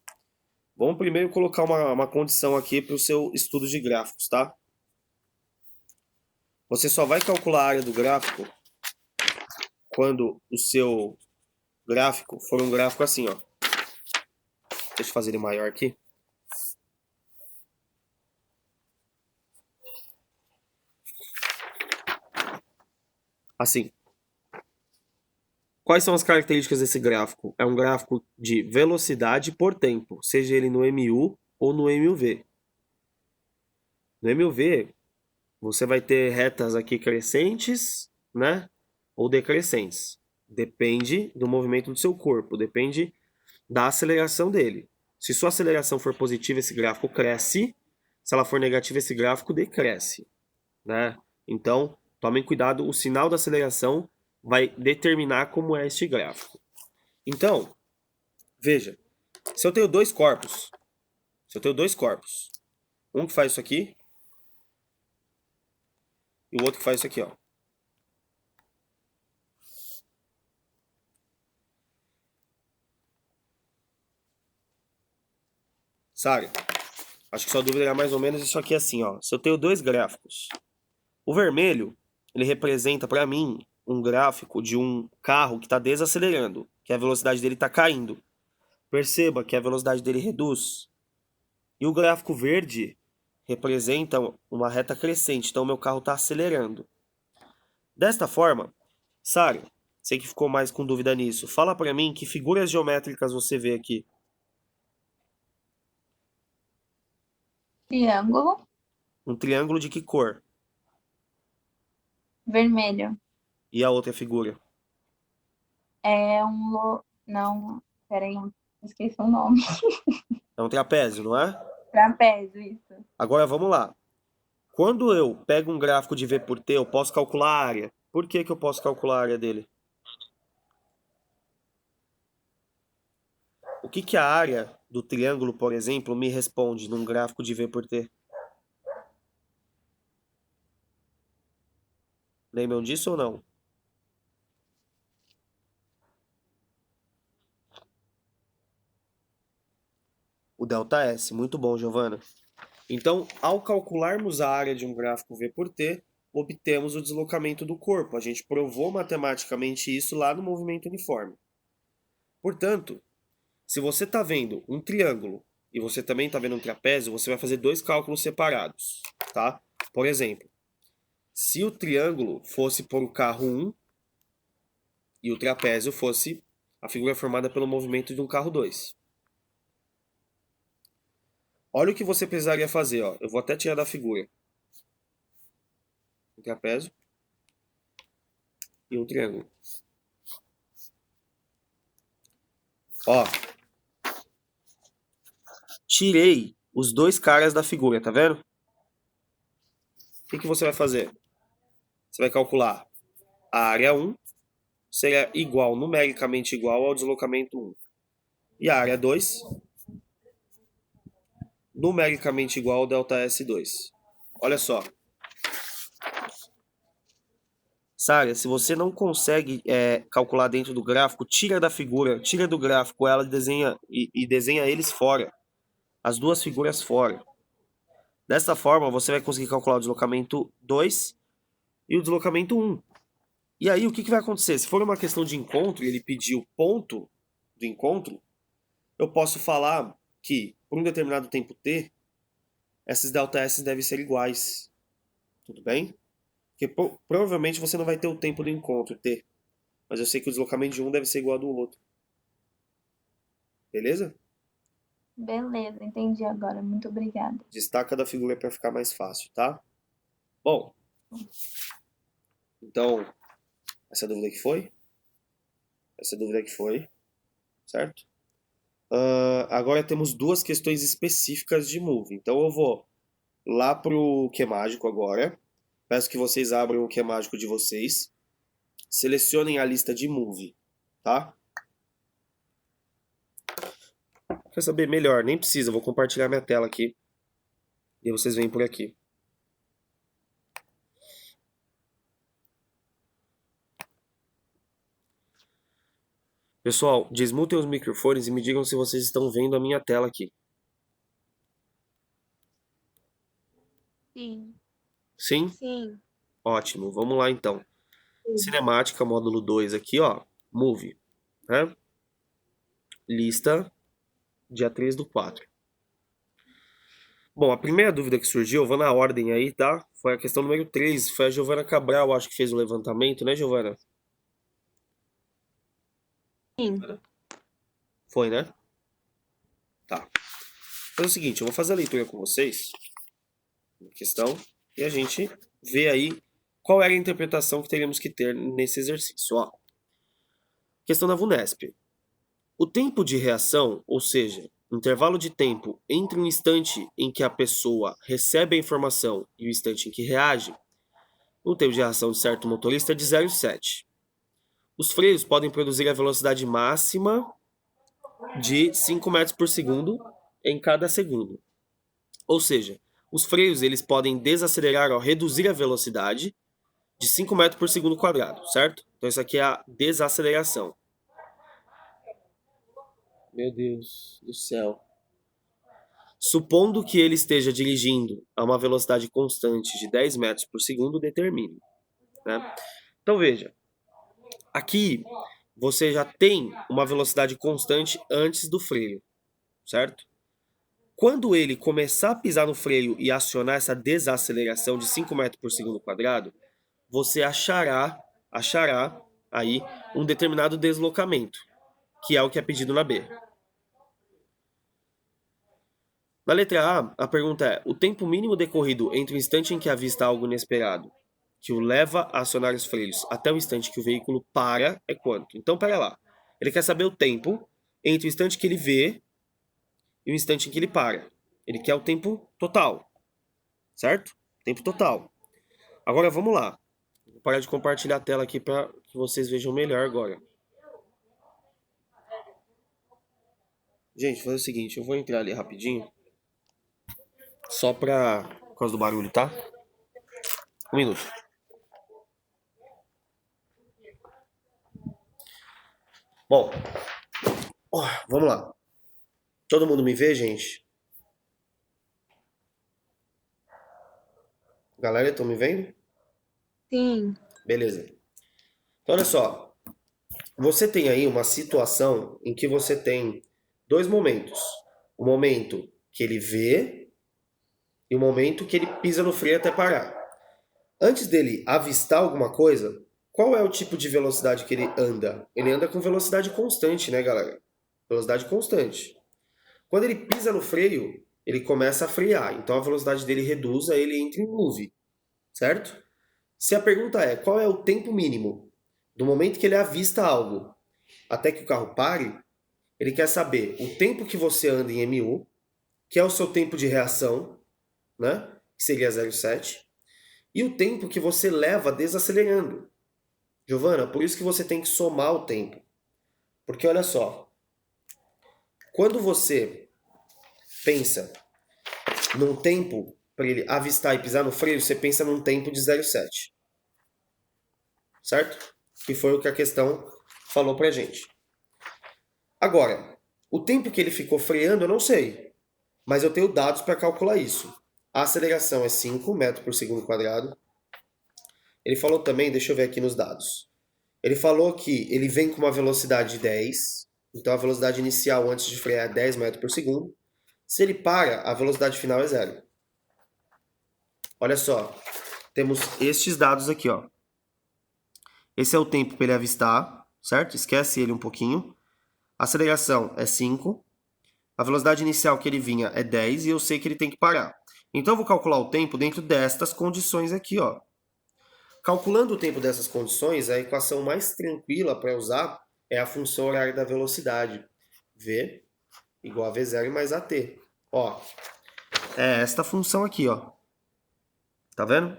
Vamos primeiro colocar uma condição aqui para o seu estudo de gráficos, tá? Você só vai calcular a área do gráfico quando o seu gráfico for um gráfico assim, ó. Deixa eu fazer ele maior aqui. Assim. Quais são as características desse gráfico? É um gráfico de velocidade por tempo, seja ele no MU ou no MUV. No MUV, você vai ter retas aqui crescentes, né? Ou decrescentes. Depende do movimento do seu corpo, depende da aceleração dele. Se sua aceleração for positiva, esse gráfico cresce. Se ela for negativa, esse gráfico decresce, né? Então, tomem cuidado, o sinal da aceleração vai determinar como é este gráfico. Então, veja, se eu tenho dois corpos, um que faz isso aqui e o outro que faz isso aqui, ó. Sabe? Acho que sua dúvida era mais ou menos isso aqui assim, ó. Se eu tenho dois gráficos, o vermelho, ele representa para mim um gráfico de um carro que está desacelerando, que a velocidade dele está caindo. Perceba que a velocidade dele reduz. E o gráfico verde representa uma reta crescente, então meu carro está acelerando. Desta forma, Sara, sei que ficou mais com dúvida nisso, fala para mim que figuras geométricas você vê aqui. Triângulo Um triângulo de que cor? vermelho. E a outra figura? É Não, peraí, esqueci o nome. É um trapézio, não é? Trapézio, isso. Agora vamos lá. Quando eu pego um gráfico de V por T, eu posso calcular a área. Por que eu posso calcular a área dele? O que a área do triângulo, por exemplo, me responde num gráfico de V por T? Lembram disso ou não? o ΔS. Muito bom, Giovana. Então, ao calcularmos a área de um gráfico V por T, obtemos o deslocamento do corpo. A gente provou matematicamente isso lá no movimento uniforme. Portanto, se você está vendo um triângulo e você também está vendo um trapézio, você vai fazer dois cálculos separados, tá? Por exemplo, se o triângulo fosse por o carro 1 e o trapézio fosse a figura formada pelo movimento de um carro 2. Olha o que você precisaria fazer, ó. Eu vou até tirar da figura. Um trapézio e um triângulo. Ó. Tirei os dois caras da figura, tá vendo? O que você vai fazer? Você vai calcular a área 1 seria igual, numericamente igual ao deslocamento 1. E a área 2 numericamente igual ao ΔS2. Olha só. Sária, se você não consegue calcular dentro do gráfico, tira da figura, tira do gráfico ela e desenha eles fora. As duas figuras fora. Dessa forma, você vai conseguir calcular o deslocamento 2 e o deslocamento 1. E aí, o que vai acontecer? Se for uma questão de encontro e ele pedir o ponto do encontro, eu posso falar que, por um determinado tempo t, esses ΔS devem ser iguais. Tudo bem? Porque provavelmente você não vai ter o tempo do encontro, t. Mas eu sei que o deslocamento de um deve ser igual ao do outro. Beleza? Beleza, entendi agora. Muito obrigada. Destaca da figura para ficar mais fácil, tá? Bom. Então, essa dúvida que foi? Essa dúvida que foi. Certo? Agora temos duas questões específicas de Move. Então eu vou lá pro que mágico agora. Peço que vocês abram o que mágico de vocês. Selecionem a lista de Move, tá? Quer saber melhor? Nem precisa, vou compartilhar minha tela aqui. E vocês vêm por aqui. Pessoal, desmutem os microfones e me digam se vocês estão vendo a minha tela aqui. Sim. Sim? Sim. Ótimo, vamos lá então. Cinemática, módulo 2 aqui, ó. Move. Né? Lista, dia 3/4. Bom, a primeira dúvida que surgiu, eu vou na ordem aí, tá? Foi a questão número 3. Foi a Giovana Cabral, acho que fez o levantamento, né, Giovana? Sim. Foi, né? Tá. Então é o seguinte, eu vou fazer a leitura com vocês. Questão. E a gente vê aí qual era a interpretação que teríamos que ter nesse exercício. Ó. Questão da VUNESP. O tempo de reação, ou seja, o intervalo de tempo entre o instante em que a pessoa recebe a informação e o instante em que reage, o tempo de reação de certo motorista é de 0,7. Os freios podem produzir a velocidade máxima de 5 metros por segundo em cada segundo. Ou seja, os freios eles podem desacelerar ou reduzir a velocidade de 5 metros por segundo quadrado, certo? Então isso aqui é a desaceleração. Meu Deus do céu. Supondo que ele esteja dirigindo a uma velocidade constante de 10 metros por segundo, determine. Né? Então veja, aqui você já tem uma velocidade constante antes do freio, certo? Quando ele começar a pisar no freio e acionar essa desaceleração de 5 metros por segundo quadrado, você achará aí um determinado deslocamento, que é o que é pedido na B. Na letra A, a pergunta é: o tempo mínimo decorrido entre o instante em que avista algo inesperado, que o leva a acionar os freios, até o instante que o veículo para, é quanto? Então, pera lá. Ele quer saber o tempo entre o instante que ele vê e o instante em que ele para. Ele quer o tempo total, certo? Tempo total. Agora, vamos lá. Vou parar de compartilhar a tela aqui para que vocês vejam melhor agora. Gente, vou fazer o seguinte, eu vou entrar ali rapidinho. Só por causa do barulho, tá? Um minuto. Bom, vamos lá. Todo mundo me vê, gente? Galera, estão me vendo? Sim. Beleza. Então, olha só. Você tem aí uma situação em que você tem dois momentos. O momento que ele vê e o momento que ele pisa no freio até parar. Antes dele avistar alguma coisa, qual é o tipo de velocidade que ele anda? Ele anda com velocidade constante, né, galera? Velocidade constante. Quando ele pisa no freio, ele começa a frear. Então a velocidade dele reduz, aí ele entra em move, certo? Se a pergunta é qual é o tempo mínimo do momento que ele avista algo até que o carro pare, ele quer saber o tempo que você anda em MU, que é o seu tempo de reação, né? Que seria 0,7, e o tempo que você leva desacelerando. Giovana, por isso que você tem que somar o tempo. Porque olha só, quando você pensa num tempo para ele avistar e pisar no freio, você pensa num tempo de 0,7. Certo? Que foi o que a questão falou pra gente. Agora, o tempo que ele ficou freando eu não sei, mas eu tenho dados para calcular isso. A aceleração é 5 metros por segundo quadrado. Ele falou também, deixa eu ver aqui nos dados. Ele falou que ele vem com uma velocidade de 10, então a velocidade inicial antes de frear é 10 metros por segundo. Se ele para, a velocidade final é 0. Olha só, temos estes dados aqui, ó. Esse é o tempo para ele avistar, certo? Esquece ele um pouquinho. A aceleração é 5. A velocidade inicial que ele vinha é 10 e eu sei que ele tem que parar. Então eu vou calcular o tempo dentro destas condições aqui, ó. Calculando o tempo dessas condições, a equação mais tranquila para usar é a função horária da velocidade. V igual a V0 mais AT. Ó, é esta função aqui, ó. Tá vendo?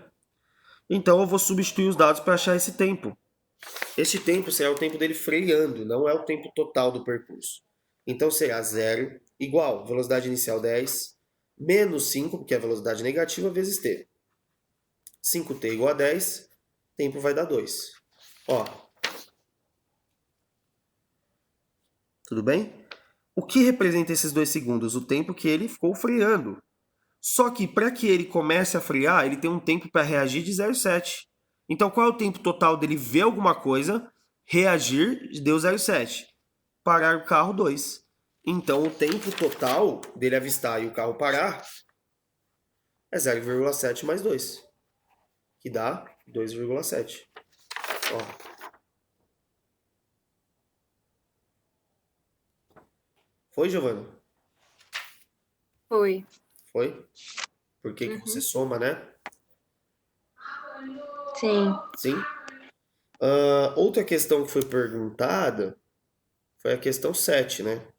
Então eu vou substituir os dados para achar esse tempo. Este tempo será o tempo dele freando, não é o tempo total do percurso. Então será 0 igual velocidade inicial 10, menos 5, porque é a velocidade negativa, vezes t. 5t igual a 10, tempo vai dar 2. Ó. Tudo bem? O que representa esses 2 segundos? O tempo que ele ficou freando. Só que para que ele comece a frear, ele tem um tempo para reagir de 0,7. Então qual é o tempo total dele ver alguma coisa, reagir, deu 0,7. Parar o carro, 2. Então o tempo total dele avistar e o carro parar é 0,7 mais 2. Que dá 2,7. Ó. Foi, Giovana? Foi. Foi? Por que você soma, né? Sim. Sim. Outra questão que foi perguntada foi a questão 7, né?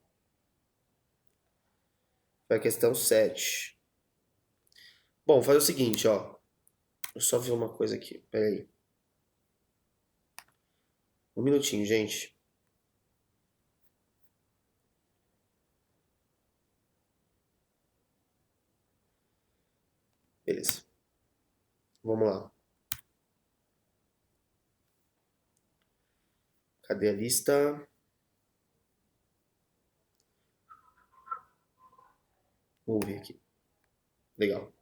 Foi a questão 7. Bom, vou fazer o seguinte, ó. Deixa eu só ver uma coisa aqui. Pera aí. Um minutinho, gente. Beleza. Vamos lá. Cadê a lista? Vamos ver aqui. Legal.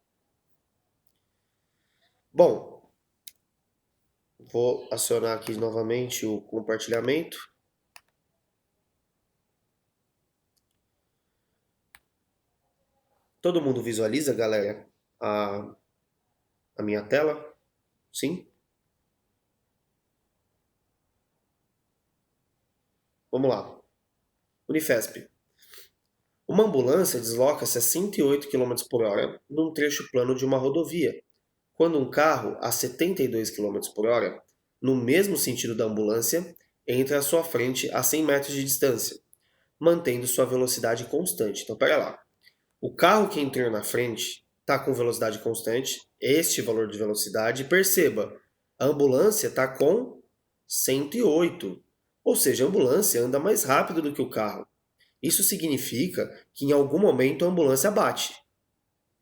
Bom, vou acionar aqui novamente o compartilhamento. Todo mundo visualiza, galera, a minha tela? Sim? Vamos lá. Unifesp. Uma ambulância desloca-se a 108 km por hora num trecho plano de uma rodovia, quando um carro a 72 km por hora, no mesmo sentido da ambulância, entra à sua frente a 100 metros de distância, mantendo sua velocidade constante. Então, pera lá. O carro que entrou na frente está com velocidade constante, este valor de velocidade, perceba, a ambulância está com 108, ou seja, a ambulância anda mais rápido do que o carro. Isso significa que em algum momento a ambulância bate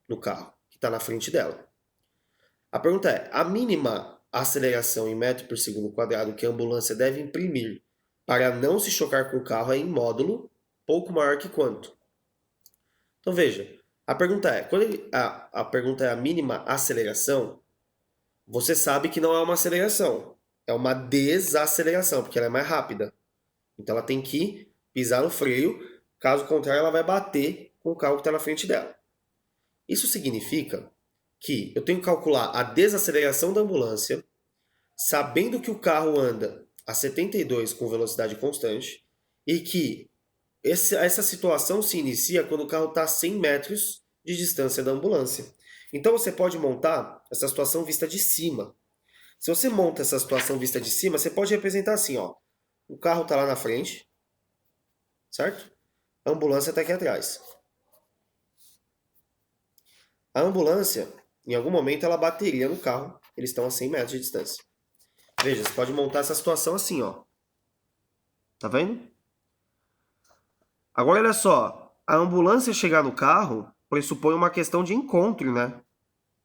no carro que está na frente dela. A pergunta é, a mínima aceleração em metro por segundo quadrado que a ambulância deve imprimir para não se chocar com o carro é em módulo pouco maior que quanto? Então veja, a pergunta é, a pergunta é a mínima aceleração, você sabe que não é uma aceleração, é uma desaceleração, porque ela é mais rápida. Então ela tem que pisar no freio, caso contrário ela vai bater com o carro que está na frente dela. Isso significa que eu tenho que calcular a desaceleração da ambulância, sabendo que o carro anda a 72 com velocidade constante e que essa situação se inicia quando o carro está a 100 metros de distância da ambulância. Então você pode montar essa situação vista de cima. Se você monta essa situação vista de cima, você pode representar assim, ó. O carro está lá na frente, certo? A ambulância está aqui atrás. A ambulância, em algum momento, ela bateria no carro. Eles estão a 100 metros de distância. Veja, você pode montar essa situação assim, ó. Tá vendo? Agora, olha só. A ambulância chegar no carro pressupõe uma questão de encontro, né?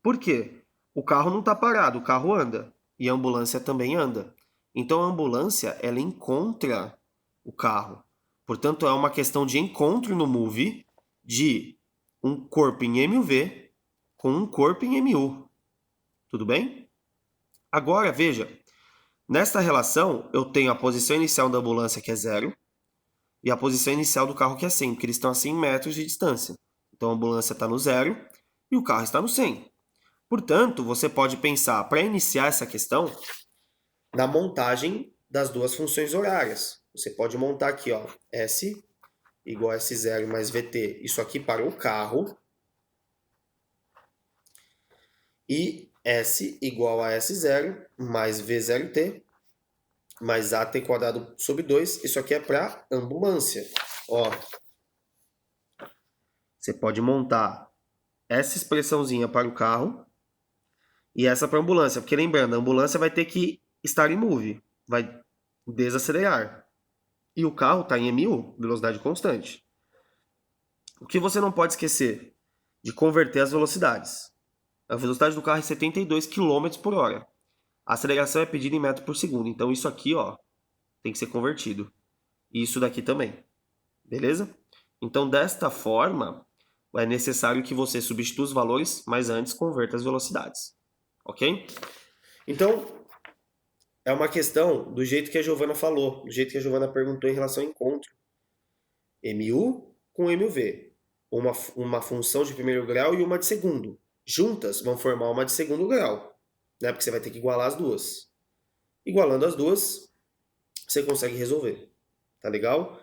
Por quê? O carro não está parado, o carro anda. E a ambulância também anda. Então, a ambulância, ela encontra o carro. Portanto, é uma questão de encontro no Move de um corpo em MUV com um corpo em MU. Tudo bem? Agora, veja. Nesta relação, eu tenho a posição inicial da ambulância, que é 0, e a posição inicial do carro, que é 100, porque eles estão a 100 metros de distância. Então, a ambulância está no 0 e o carro está no 100. Portanto, você pode pensar, para iniciar essa questão, na montagem das duas funções horárias. Você pode montar aqui, ó, S igual a S0 mais VT, isso aqui para o carro, e S igual a S0 mais V0T mais AT quadrado sobre 2. Isso aqui é para ambulância. Ó, você pode montar essa expressãozinha para o carro e essa para a ambulância. Porque lembrando, a ambulância vai ter que estar em move, vai desacelerar. E o carro está em MU, velocidade constante. O que você não pode esquecer? De converter as velocidades. A velocidade do carro é 72 km por hora. A aceleração é pedida em metro por segundo. Então isso aqui, ó, tem que ser convertido. E isso daqui também. Beleza? Então desta forma, é necessário que você substitua os valores, mas antes converta as velocidades. Ok? Então, é uma questão do jeito que a Giovana falou, do jeito que a Giovana perguntou em relação ao encontro. MU com MUV. Uma função de primeiro grau e uma de segundo. Juntas vão formar uma de segundo grau, né? Porque você vai ter que igualar as duas. Igualando as duas, você consegue resolver. Tá legal?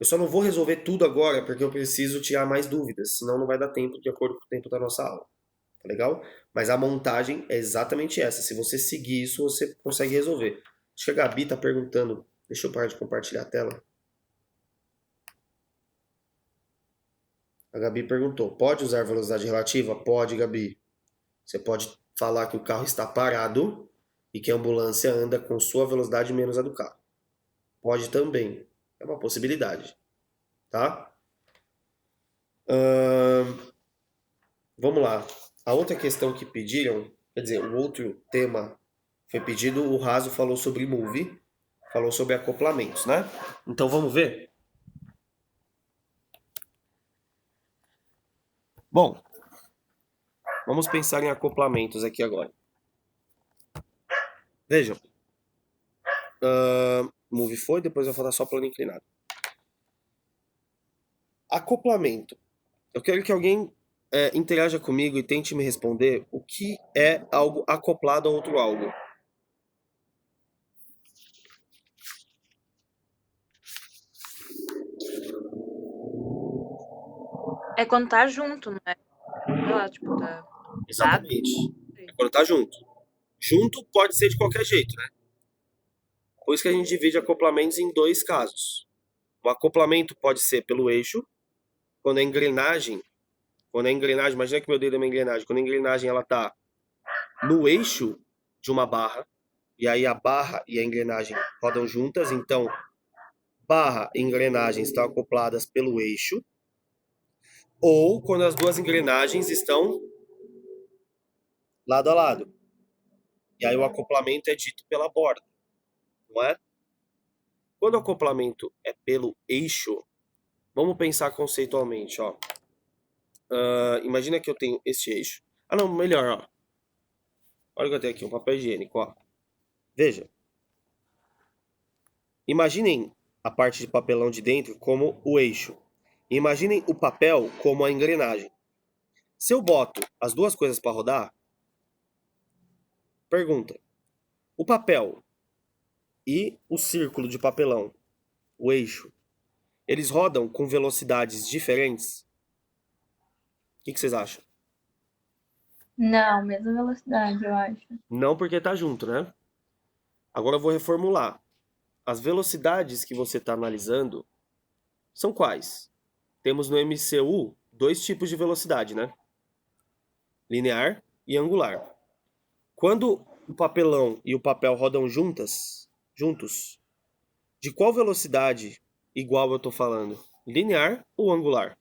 Eu só não vou resolver tudo agora porque eu preciso tirar mais dúvidas, senão não vai dar tempo de acordo com o tempo da nossa aula. Tá legal? Mas a montagem é exatamente essa. Se você seguir isso, você consegue resolver. Acho que a Gabi tá perguntando. Deixa eu parar de compartilhar a tela. A Gabi perguntou, pode usar velocidade relativa? Pode, Gabi. Você pode falar que o carro está parado e que a ambulância anda com sua velocidade menos a do carro. Pode também. É uma possibilidade. Tá? Vamos lá. A outra questão que pediram, quer dizer, o outro tema foi pedido, o Raso falou sobre Move, falou sobre acoplamentos, né? Então vamos ver? Bom, vamos pensar em acoplamentos aqui agora. Vejam. Move foi, depois eu vou falar só plano inclinado. Acoplamento. Eu quero que alguém interaja comigo e tente me responder o que é algo acoplado a outro algo. É quando tá junto, não é? Sei lá, tipo, tá. Exatamente. É quando tá junto. Junto pode ser de qualquer jeito, né? Por isso que a gente divide acoplamentos em dois casos. O acoplamento pode ser pelo eixo, quando a engrenagem, imagina que meu dedo é uma engrenagem, quando a engrenagem ela tá no eixo de uma barra, e aí a barra e a engrenagem rodam juntas, então barra e engrenagem estão acopladas pelo eixo, ou quando as duas engrenagens estão lado a lado. E aí o acoplamento é dito pela borda, não é? Quando o acoplamento é pelo eixo, vamos pensar conceitualmente, ó. Imagina que eu tenho esse eixo. Ah, não, melhor, ó. Olha o que eu tenho aqui, um papel higiênico, ó. Veja. Imaginem a parte de papelão de dentro como o eixo. E imaginem o papel como a engrenagem. Se eu boto as duas coisas para rodar, pergunta: o papel e o círculo de papelão, o eixo, eles rodam com velocidades diferentes? O que vocês acham? Não, mesma velocidade, eu acho. Não, porque tá junto, né? Agora eu vou reformular. As velocidades que você está analisando são quais? Temos no MCU dois tipos de velocidade, né? Linear e angular. Quando o papelão e o papel rodam juntos, de qual velocidade igual eu estou falando? Linear ou angular?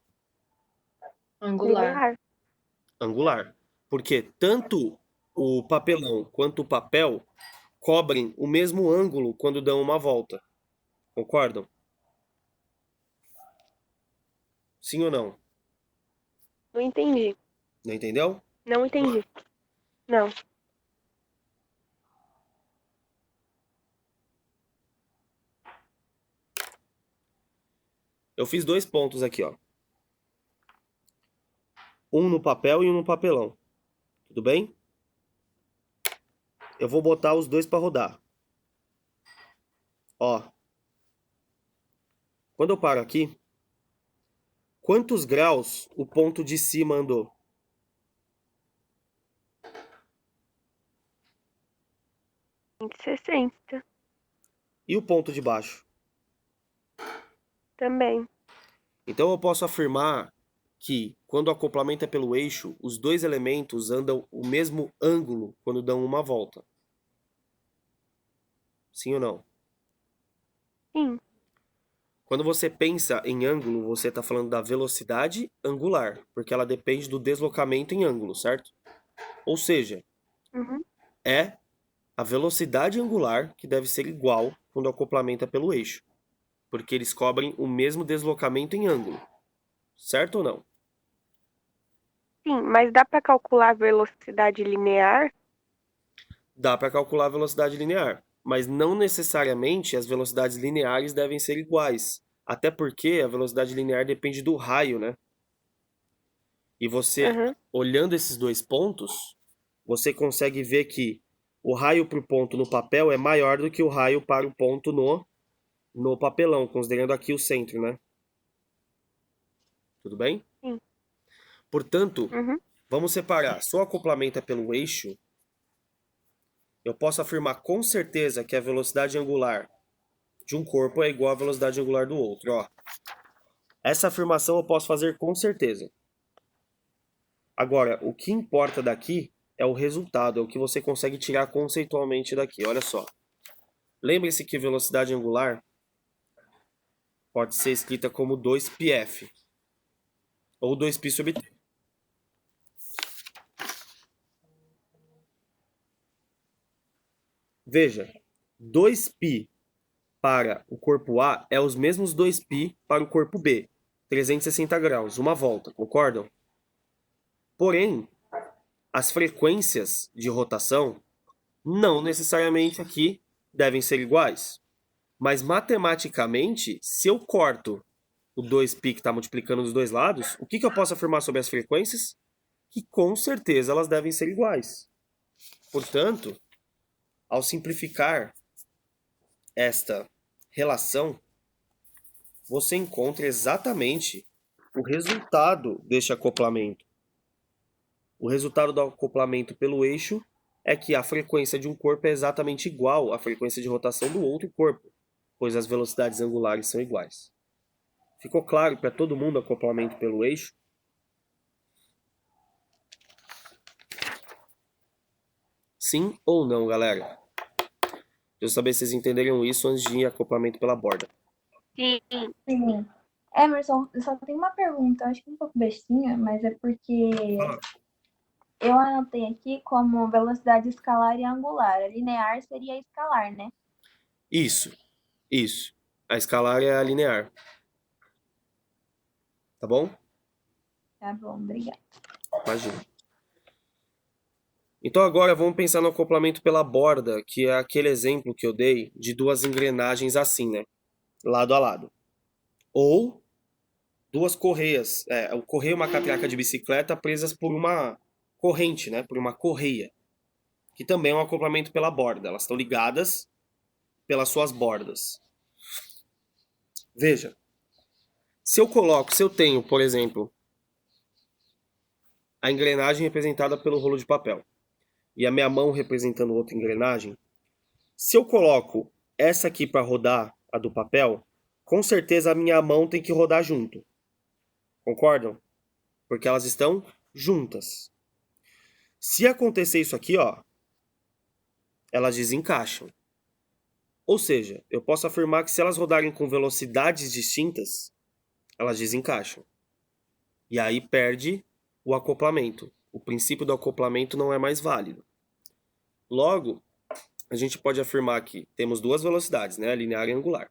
Angular. Linear. Angular. Porque tanto o papelão quanto o papel cobrem o mesmo ângulo quando dão uma volta. Concordam? Sim ou não? Não entendi. Não entendeu? Não entendi. Não. Eu fiz dois pontos aqui, ó. Um no papel e um no papelão. Tudo bem? Eu vou botar os dois para rodar. Ó. Quando eu paro aqui, quantos graus o ponto de cima andou? 160 E o ponto de baixo? também. Então eu posso afirmar que, quando o acoplamento é pelo eixo, os dois elementos andam o mesmo ângulo quando dão uma volta. Sim ou não? Sim. Quando você pensa em ângulo, você está falando da velocidade angular, porque ela depende do deslocamento em ângulo, certo? Ou seja, Uhum. é a velocidade angular que deve ser igual quando o acoplamento é pelo eixo, porque eles cobrem o mesmo deslocamento em ângulo, certo ou não? Sim, mas dá para calcular a velocidade linear? Dá para calcular a velocidade linear, mas não necessariamente as velocidades lineares devem ser iguais, até porque a velocidade linear depende do raio, né? E você, Uhum. olhando esses dois pontos, você consegue ver que o raio para o ponto no papel é maior do que o raio para o ponto no papelão, considerando aqui o centro, né? Tudo bem? Sim. Portanto, Uhum. vamos separar. Se o acoplamento é pelo eixo, eu posso afirmar com certeza que a velocidade angular de um corpo é igual à velocidade angular do outro. Ó. Essa afirmação eu posso fazer com certeza. Agora, o que importa daqui é o resultado, é o que você consegue tirar conceitualmente daqui. Olha só. Lembre-se que velocidade angular pode ser escrita como 2πf ou 2π sobre t. Veja, 2π para o corpo A é os mesmos 2π para o corpo B. 360 graus, uma volta, concordam? Porém, as frequências de rotação não necessariamente aqui devem ser iguais. Mas matematicamente, se eu corto o 2π que está multiplicando dos dois lados, o que eu posso afirmar sobre as frequências? Que com certeza elas devem ser iguais. Portanto, ao simplificar esta relação, você encontra exatamente o resultado deste acoplamento. O resultado do acoplamento pelo eixo é que a frequência de um corpo é exatamente igual à frequência de rotação do outro corpo, pois as velocidades angulares são iguais. Ficou claro para todo mundo o acoplamento pelo eixo? Sim ou não, galera? Deixa eu saber se vocês entenderam isso antes de ir acoplamento pela borda. Sim. Sim. Emerson, eu só tenho uma pergunta, acho que um pouco bestinha, mas é porque eu anotei aqui como velocidade escalar e angular. A linear seria escalar, né? Isso. A escalar é a linear. Tá bom? Tá bom, obrigada. Imagina. Então agora vamos pensar no acoplamento pela borda, que é aquele exemplo que eu dei de duas engrenagens assim, né? Lado a lado. Ou duas correias, o correio e uma catraca de bicicleta presas por uma corrente, né? Por uma correia, que também é um acoplamento pela borda. Elas estão ligadas pelas suas bordas. Veja, se eu tenho, por exemplo, a engrenagem representada pelo rolo de papel e a minha mão representando outra engrenagem, se eu coloco essa aqui para rodar, a do papel, com certeza a minha mão tem que rodar junto. Concordam? Porque elas estão juntas. Se acontecer isso aqui, ó, elas desencaixam. Ou seja, eu posso afirmar que se elas rodarem com velocidades distintas, elas desencaixam. E aí perde o acoplamento. O princípio do acoplamento não é mais válido. Logo, a gente pode afirmar que temos duas velocidades, né? Linear e angular.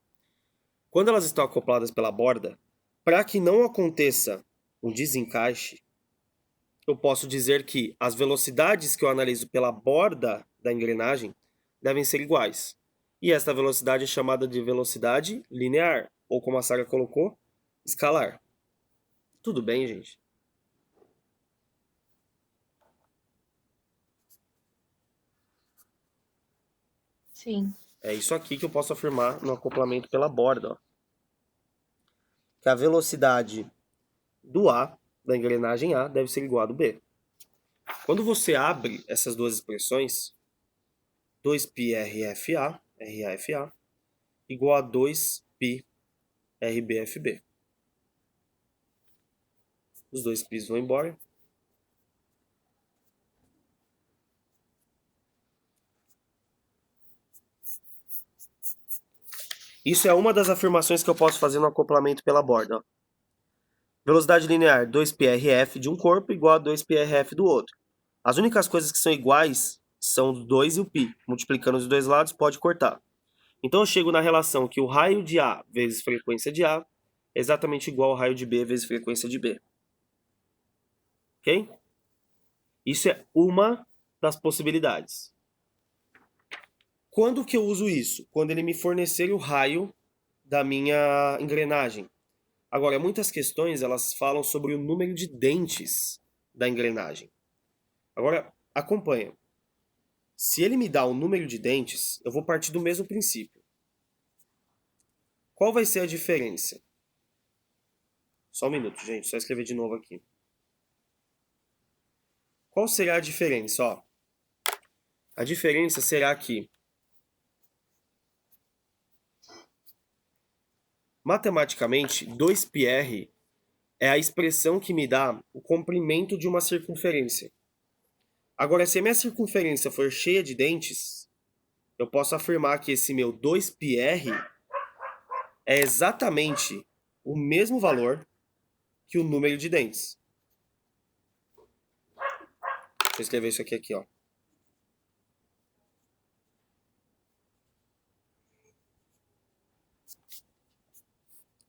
Quando elas estão acopladas pela borda, para que não aconteça um desencaixe, eu posso dizer que as velocidades que eu analiso pela borda da engrenagem devem ser iguais. E esta velocidade é chamada de velocidade linear, ou como a Sara colocou, escalar. Tudo bem, gente? Sim. É isso aqui que eu posso afirmar no acoplamento pela borda, ó. Que a velocidade do A, da engrenagem A, deve ser igual a do B. Quando você abre essas duas expressões, 2π RFA, RAFA, igual a 2π RBFB. Os dois π's vão embora. Isso é uma das afirmações que eu posso fazer no acoplamento pela borda, ó. Velocidade linear 2πRF de um corpo igual a 2πRF do outro. As únicas coisas que são iguais são o 2 e o π. Multiplicando os dois lados, pode cortar. Então eu chego na relação que o raio de A vezes frequência de A é exatamente igual ao raio de B vezes frequência de B. Ok? Isso é uma das possibilidades. Quando que eu uso isso? Quando ele me fornecer o raio da minha engrenagem. Agora, muitas questões elas falam sobre o número de dentes da engrenagem. Agora, acompanha. Se ele me dá o número de dentes, eu vou partir do mesmo princípio. Qual vai ser a diferença? Só um minuto, gente. Só escrever de novo aqui. Qual será a diferença? Ó, a diferença será que matematicamente, 2πr é a expressão que me dá o comprimento de uma circunferência. Agora, se a minha circunferência for cheia de dentes, eu posso afirmar que esse meu 2πr é exatamente o mesmo valor que o número de dentes. Deixa eu escrever isso aqui, ó.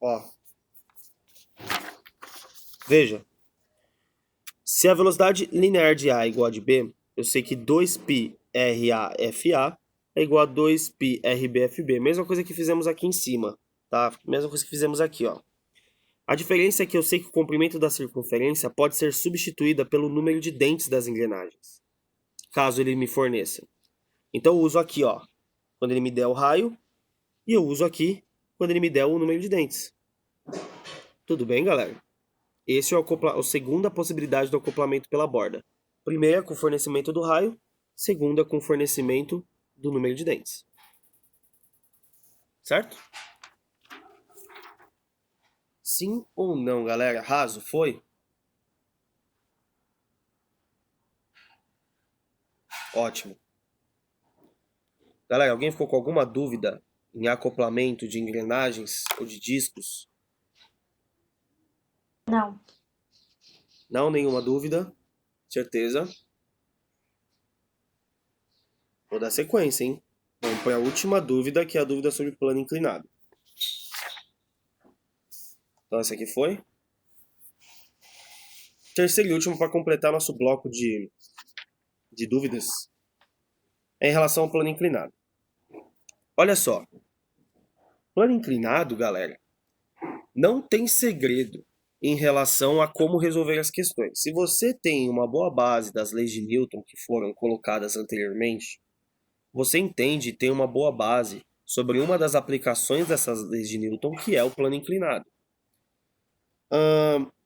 Ó. Veja. Se a velocidade linear de A é igual a de B, eu sei que 2π RAFA é igual a 2π RBFB. Mesma coisa que fizemos aqui em cima, tá? Mesma coisa que fizemos aqui, ó. A diferença é que eu sei que o comprimento da circunferência pode ser substituída pelo número de dentes das engrenagens, caso ele me forneça. Então eu uso aqui, ó, quando ele me der o raio, e eu uso aqui quando ele me der o número de dentes. Tudo bem, galera? Esse é a segunda possibilidade do acoplamento pela borda. Primeira com fornecimento do raio, segunda com fornecimento do número de dentes. Certo? Sim ou não, galera? Raso, foi? Ótimo. Galera, alguém ficou com alguma dúvida em acoplamento de engrenagens ou de discos? Não. Não, nenhuma dúvida? Certeza? Vou dar sequência, hein? Vamos para a última dúvida, que é a dúvida sobre plano inclinado. Então essa aqui foi. terceiro e último para completar nosso bloco de dúvidas é em relação ao plano inclinado. Olha só, plano inclinado, galera, não tem segredo em relação a como resolver as questões. Se você tem uma boa base das leis de Newton que foram colocadas anteriormente, você entende e tem uma boa base sobre uma das aplicações dessas leis de Newton, que é o plano inclinado.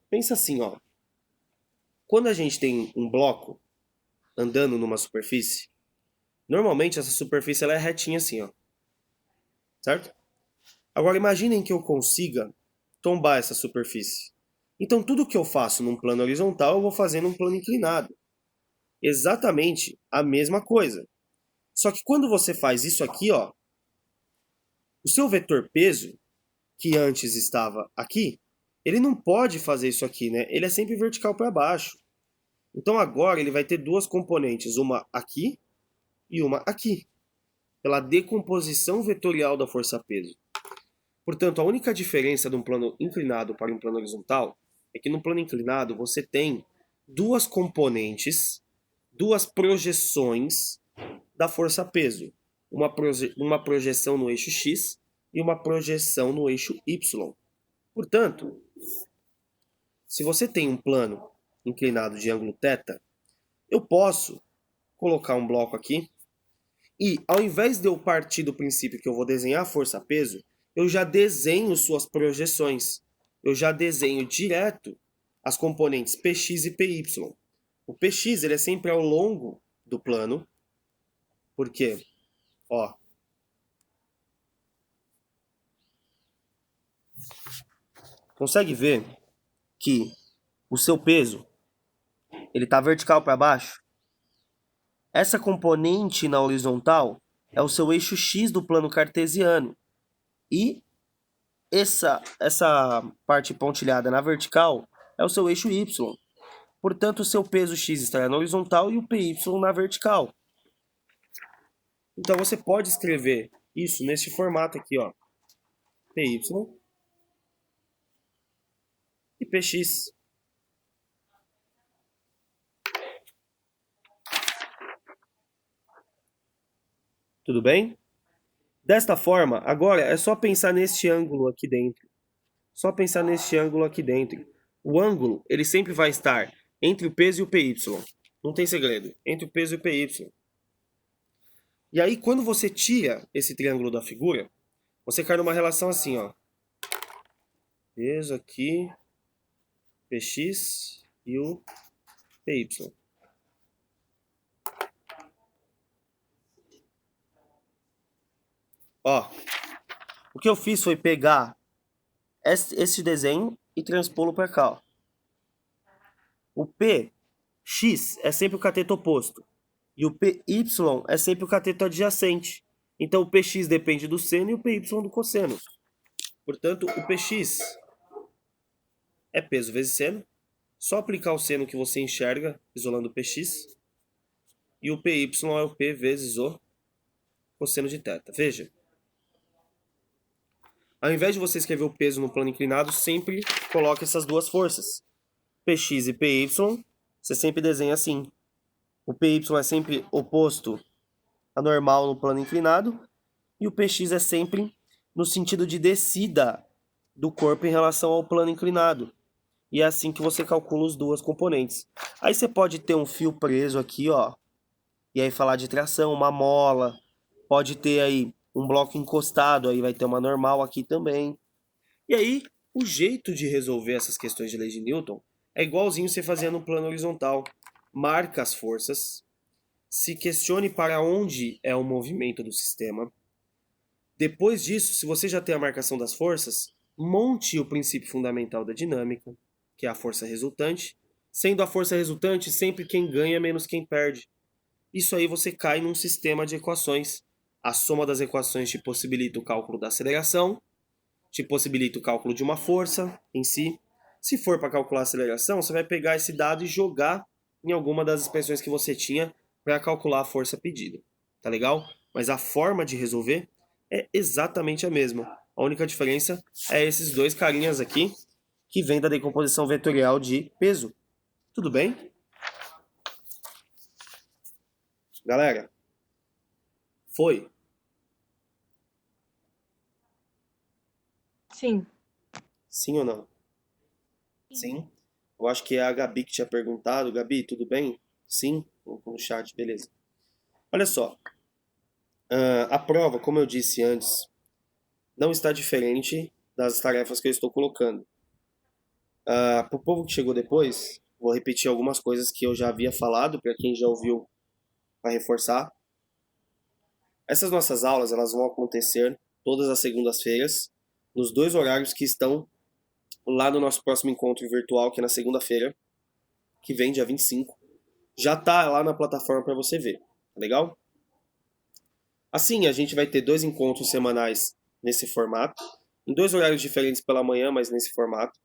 Pensa assim, ó. Quando a gente tem um bloco andando numa superfície, normalmente essa superfície ela é retinha assim, ó. Certo? Agora imaginem que eu consiga tombar essa superfície. Então tudo que eu faço num plano horizontal, eu vou fazer num plano inclinado. Exatamente a mesma coisa. Só que quando você faz isso aqui, ó, o seu vetor peso, que antes estava aqui, ele não pode fazer isso aqui, né? Ele é sempre vertical para baixo. Então agora ele vai ter duas componentes, uma aqui e uma aqui, pela decomposição vetorial da força-peso. Portanto, a única diferença de um plano inclinado para um plano horizontal é que no plano inclinado você tem duas componentes, duas projeções da força-peso. Uma projeção no eixo X e uma projeção no eixo Y. Portanto, se você tem um plano inclinado de ângulo θ, eu posso colocar um bloco aqui e, ao invés de eu partir do princípio que eu vou desenhar a força-peso, eu já desenho suas projeções. Eu já desenho direto as componentes Px e Py. O Px ele é sempre ao longo do plano, porque, ó, consegue ver que o seu peso ele está vertical para baixo? Essa componente na horizontal é o seu eixo X do plano cartesiano. E essa parte pontilhada na vertical é o seu eixo Y. Portanto, o seu peso X estará na horizontal e o PY na vertical. Então, você pode escrever isso nesse formato aqui, ó. PY e PX. Tudo bem? Desta forma, agora é só pensar neste ângulo aqui dentro. Só pensar neste ângulo aqui dentro. O ângulo, ele sempre vai estar entre o peso e o PY. Não tem segredo. Entre o peso e o PY. E aí, quando você tira esse triângulo da figura, você cai numa relação assim, ó. Peso aqui, Px e o Py. Ó, o que eu fiz foi pegar esse desenho e transpô-lo para cá, ó. O Px é sempre o cateto oposto e o Py é sempre o cateto adjacente. Então o Px depende do seno e o Py do cosseno. Portanto, o Px é peso vezes seno. Só aplicar o seno que você enxerga, isolando o Px. E o Py é o P vezes o cosseno de θ. Veja. Ao invés de você escrever o peso no plano inclinado, sempre coloque essas duas forças. Px e Py, você sempre desenha assim. O Py é sempre oposto a normal no plano inclinado. E o Px é sempre no sentido de descida do corpo em relação ao plano inclinado. E é assim que você calcula as duas componentes. Aí você pode ter um fio preso aqui, ó. E aí falar de tração, uma mola. Pode ter aí um bloco encostado, aí vai ter uma normal aqui também. E aí, o jeito de resolver essas questões de lei de Newton é igualzinho você fazer no plano horizontal. Marca as forças, se questione para onde é o movimento do sistema. Depois disso, se você já tem a marcação das forças, monte o princípio fundamental da dinâmica, que é a força resultante, sendo a força resultante sempre quem ganha menos quem perde. Isso aí você cai num sistema de equações. A soma das equações te possibilita o cálculo da aceleração, te possibilita o cálculo de uma força em si. Se for para calcular a aceleração, você vai pegar esse dado e jogar em alguma das expressões que você tinha para calcular a força pedida. Tá legal? Mas a forma de resolver é exatamente a mesma. A única diferença é esses dois carinhas aqui, que vem da decomposição vetorial de peso. Tudo bem? Galera, foi? Sim. Sim ou não? Sim. Eu acho que é a Gabi que tinha perguntado. Gabi, tudo bem? Sim? No chat, beleza. Olha só. A prova, como eu disse antes, não está diferente das tarefas que eu estou colocando. Para o povo que chegou depois, vou repetir algumas coisas que eu já havia falado, para quem já ouviu, para reforçar. Essas nossas aulas elas vão acontecer todas as segundas-feiras, nos 2 horários que estão lá no nosso próximo encontro virtual, que é na segunda-feira, que vem, dia 25. Já tá lá na plataforma para você ver, tá legal? Assim, a gente vai ter 2 encontros semanais nesse formato, em 2 horários diferentes pela manhã, mas nesse formato.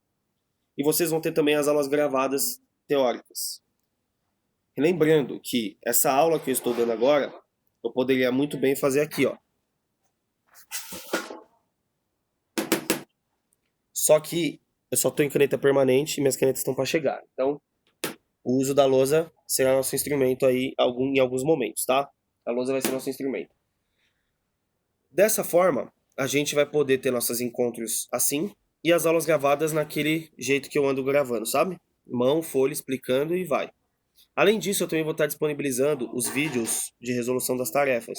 E vocês vão ter também as aulas gravadas teóricas. Lembrando que essa aula que eu estou dando agora, eu poderia muito bem fazer aqui, ó. Só que eu só estou em caneta permanente e minhas canetas estão para chegar. Então, o uso da lousa será nosso instrumento aí em alguns momentos, tá? A lousa vai ser nosso instrumento. Dessa forma, a gente vai poder ter nossos encontros assim e as aulas gravadas naquele jeito que eu ando gravando, sabe? Mão, folha, explicando e vai. Além disso, eu também vou estar disponibilizando os vídeos de resolução das tarefas.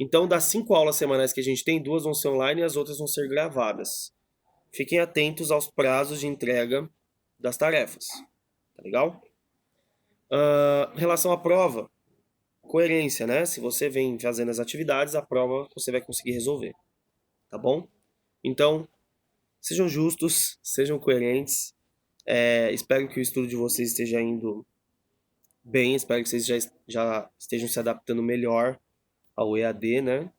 Então, das 5 aulas semanais que a gente tem, 2 vão ser online e as outras vão ser gravadas. Fiquem atentos aos prazos de entrega das tarefas. Tá legal? Em relação à prova, coerência, né? Se você vem fazendo as atividades, a prova você vai conseguir resolver. Tá bom? Então, sejam justos, sejam coerentes. Espero que o estudo de vocês esteja indo bem. Espero que vocês já estejam se adaptando melhor ao EAD, né?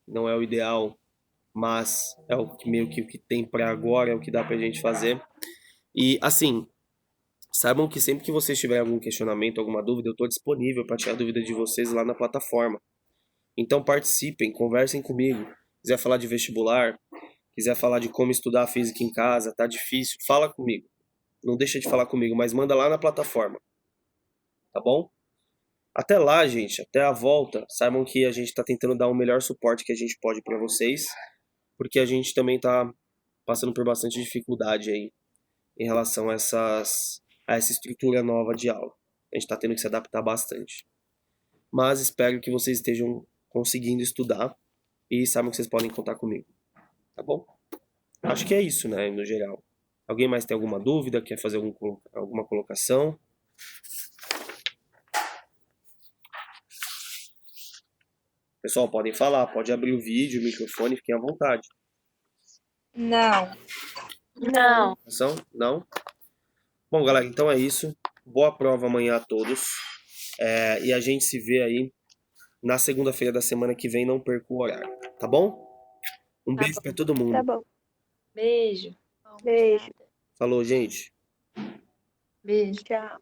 Não é o ideal, mas é o que meio que o que tem para agora, é o que dá pra gente fazer. E assim, saibam que sempre que vocês tiverem algum questionamento, alguma dúvida, eu estou disponível para tirar a dúvida de vocês lá na plataforma. Então participem, conversem comigo. Quiser falar de vestibular, quiser falar de como estudar física em casa, tá difícil, fala comigo. Não deixa de falar comigo, mas manda lá na plataforma. Tá bom? Até lá, gente, até a volta, saibam que a gente está tentando dar o melhor suporte que a gente pode para vocês, porque a gente também está passando por bastante dificuldade aí em relação a essa estrutura nova de aula. A gente está tendo que se adaptar bastante. Mas espero que vocês estejam conseguindo estudar e saibam que vocês podem contar comigo. Tá bom? Acho que é isso, né, no geral. Alguém mais tem alguma dúvida? Quer fazer alguma colocação? Pessoal, podem falar, pode abrir o vídeo, o microfone, fiquem à vontade. Não. Não. Não? Bom, galera, então é isso. Boa prova amanhã a todos. E a gente se vê aí na segunda-feira da semana que vem, não perca o horário. Tá bom? Um beijo pra todo mundo. Tá bom. Beijo. Beijo. Falou, gente. Beijo. Tchau.